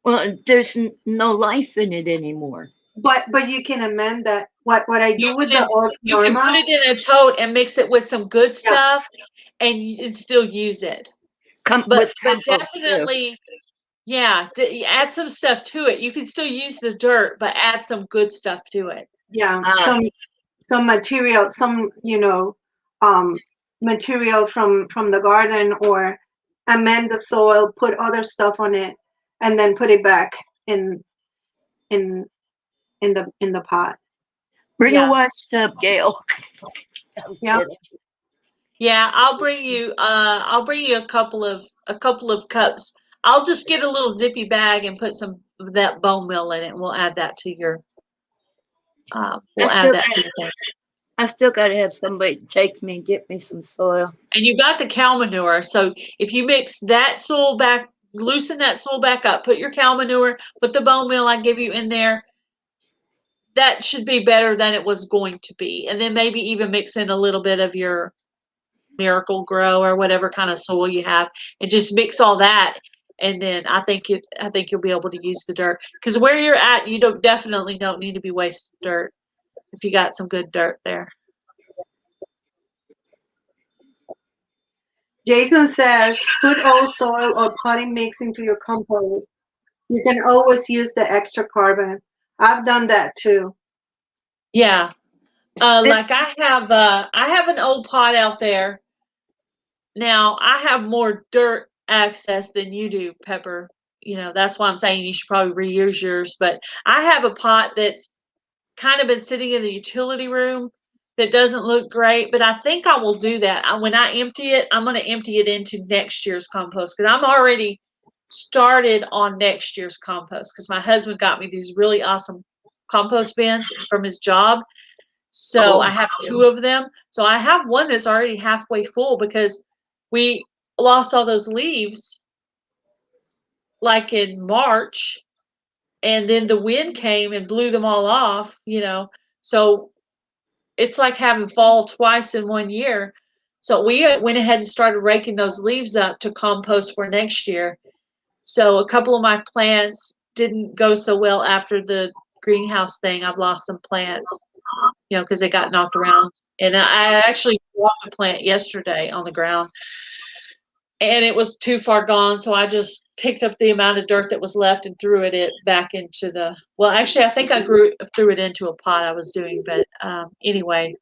Well, there's no life in it anymore. But you can amend that. What I do with the old You can normal, put it in a tote and mix it with some good stuff, and you still use it. With But compost definitely, yeah, add some stuff to it. You can still use the dirt, but add some good stuff to it. yeah, some material, material from the garden, or amend the soil, put other stuff on it, and then put it back in the pot. Bring a wash tub, Gail. Yeah. Yeah, I'll bring you a couple of cups. I'll just get a little zippy bag and put some of that bone meal in it. We'll add that to your thing. I still gotta have somebody take me and get me some soil. And you got the cow manure, so if you mix that soil back, loosen that soil back up, put your cow manure, put the bone meal I give you in there. That should be better than it was going to be. And then maybe even mix in a little bit of your Miracle Grow or whatever kind of soil you have, and just mix all that. And then I think you'll be able to use the dirt, because where you're at, you definitely don't need to be wasting dirt if you got some good dirt there. Jason says, put all soil or potting mix into your compost. You can always use the extra carbon. I've done that too. Yeah. Like I have an old pot out there. Now I have more dirt access than you do, Pepper. That's why I'm saying you should probably reuse yours. But I have a pot that's kind of been sitting in the utility room that doesn't look great, but I think I will do that. When I empty it, I'm going to empty it into next year's compost, because I'm already started on next year's compost, because my husband got me these really awesome compost bins from his job. So I have 2 of them. So I have one that's already halfway full, because we lost all those leaves like in March, and then the wind came and blew them all off, So it's like having fall twice in 1 year. So we went ahead and started raking those leaves up to compost for next year. So a couple of my plants didn't go so well after the greenhouse thing. I've lost some plants, because they got knocked around. And I actually bought a plant yesterday on the ground, and it was too far gone. So I just picked up the amount of dirt that was left and threw it back into the. Well, actually, I think I threw it into a pot I was doing, but anyway.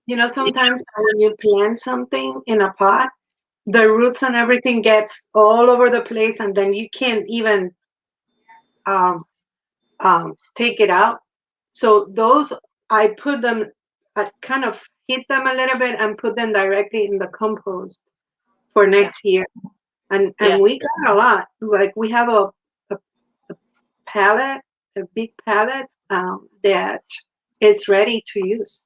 You know, sometimes when you plant something in a pot, the roots and everything gets all over the place, and then you can't even take it out. So those, I put them, I kind of heat them a little bit and put them directly in the compost for next year. And we got a lot. Like we have a pallet, a big pallet that is ready to use.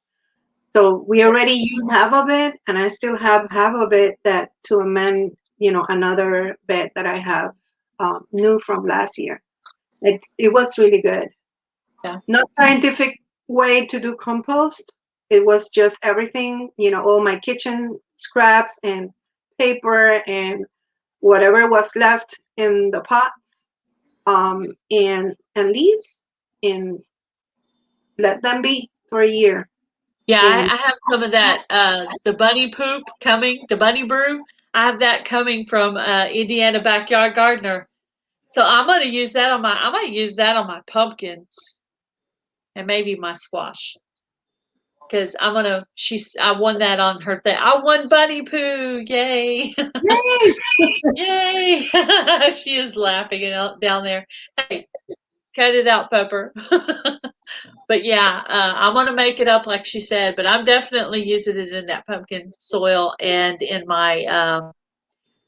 So we already used half of it, and I still have half of it that to amend, you know, another bed that I have new from last year. It was really good. Yeah. Not scientific way to do compost. It was just everything, you know, all my kitchen scraps and paper and whatever was left in the pots, and leaves, and let them be for a year. Yeah, And I have some of that. The bunny poop coming, the bunny brew. I have that coming from Indiana Backyard Gardener. So I'm gonna use that on my pumpkins and maybe my squash. Because I won that on her thing. I won bunny poo, yay! yay! Yay! She is laughing down there. Hey, cut it out, Pepper. But yeah, I'm gonna make it up like she said. But I'm definitely using it in that pumpkin soil and in my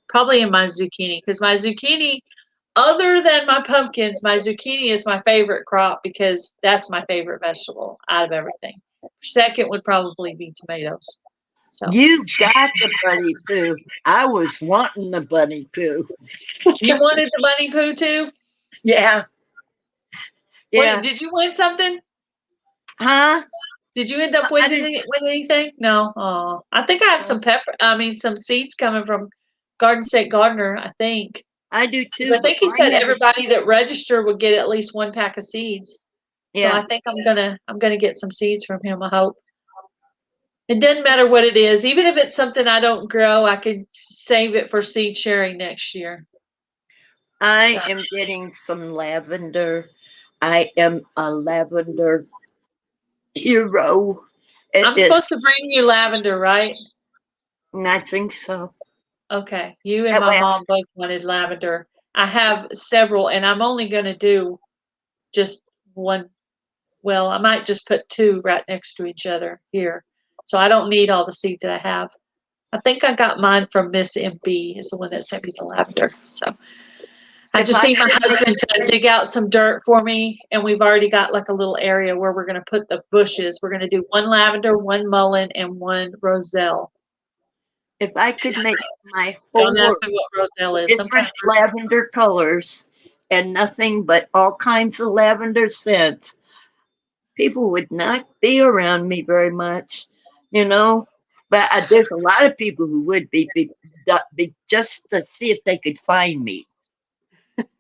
probably in my zucchini, because my zucchini, other than my pumpkins, my zucchini is my favorite crop because that's my favorite vegetable out of everything. Second would probably be tomatoes. So You got the bunny poo. I was wanting the bunny poo. you wanted the bunny poo too? Yeah. Yeah. What, did you win something? Huh? Did you end up winning anything? No. Oh, I think I have some seeds coming from Garden State Gardener, I think. I do too. I think he said everybody that registered would get at least one pack of seeds. Yeah. So I think I'm gonna get some seeds from him, I hope. It doesn't matter what it is. Even if it's something I don't grow, I could save it for seed sharing next year. I am getting some lavender. I am a lavender hero. I'm supposed to bring you lavender, right? I think so. Okay. You and my mom both wanted lavender. I have several, and I'm only going to do just one. Well, I might just put two right next to each other here. So I don't need all the seed that I have. I think I got mine from Miss MB, is the one that sent me the lavender. So I just need my husband to dig out some dirt for me, and we've already got like a little area where we're going to put the bushes. We're going to do one lavender, one mullein, and one roselle. If I could make my whole Don't ask me what roselle is. different lavender colors and nothing but all kinds of lavender scents, people would not be around me very much, you know. But there's a lot of people who would be just to see if they could find me.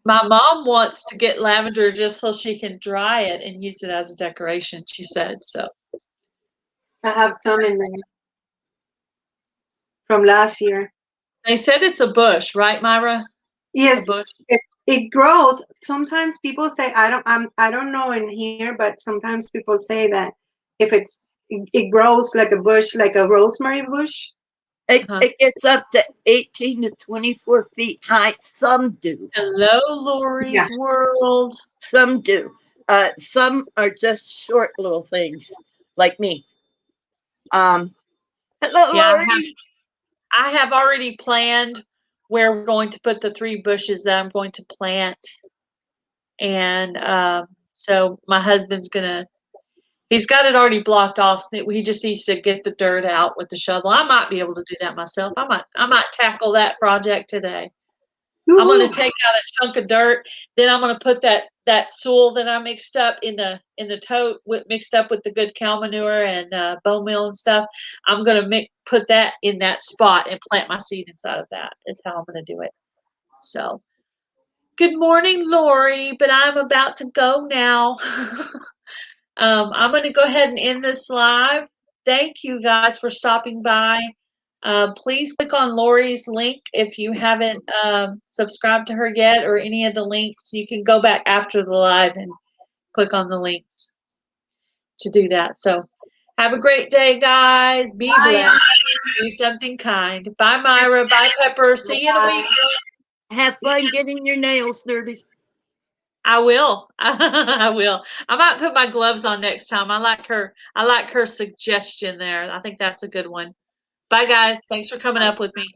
My mom wants to get lavender just so she can dry it and use it as a decoration, she said. So I have some in there from last year. They said it's a bush, right, Myra? Yes, a bush. It grows. Sometimes people say I don't know in here, but sometimes people say that if it grows like a bush, like a rosemary bush. It gets up to 18 to 24 feet high. Some do. Hello, Lori's world. Some do. Some are just short little things, like me. Hello, Lori. I have already planned where we're going to put the 3 bushes that I'm going to plant. And so my husband's he's got it already blocked off. So he just needs to get the dirt out with the shovel. I might be able to do that myself. I might tackle that project today. I'm going to take out a chunk of dirt. Then I'm going to put that soil that I mixed up in the tote, mixed up with the good cow manure and bone meal and stuff. I'm going to put that in that spot and plant my seed inside of that. Is how I'm going to do it. So, good morning, Lori. But I'm about to go now. I'm going to go ahead and end this live. Thank you guys for stopping by. Please click on Lori's link if you haven't subscribed to her yet, or any of the links. You can go back after the live and click on the links to do that. So have a great day, guys. Be blessed. Do something kind. Bye, Myra. Bye, Pepper. See you in a week. Have fun getting your nails dirty. I will. I will. I might put my gloves on next time. I like her suggestion there. I think that's a good one. Bye, guys. Thanks for coming up with me.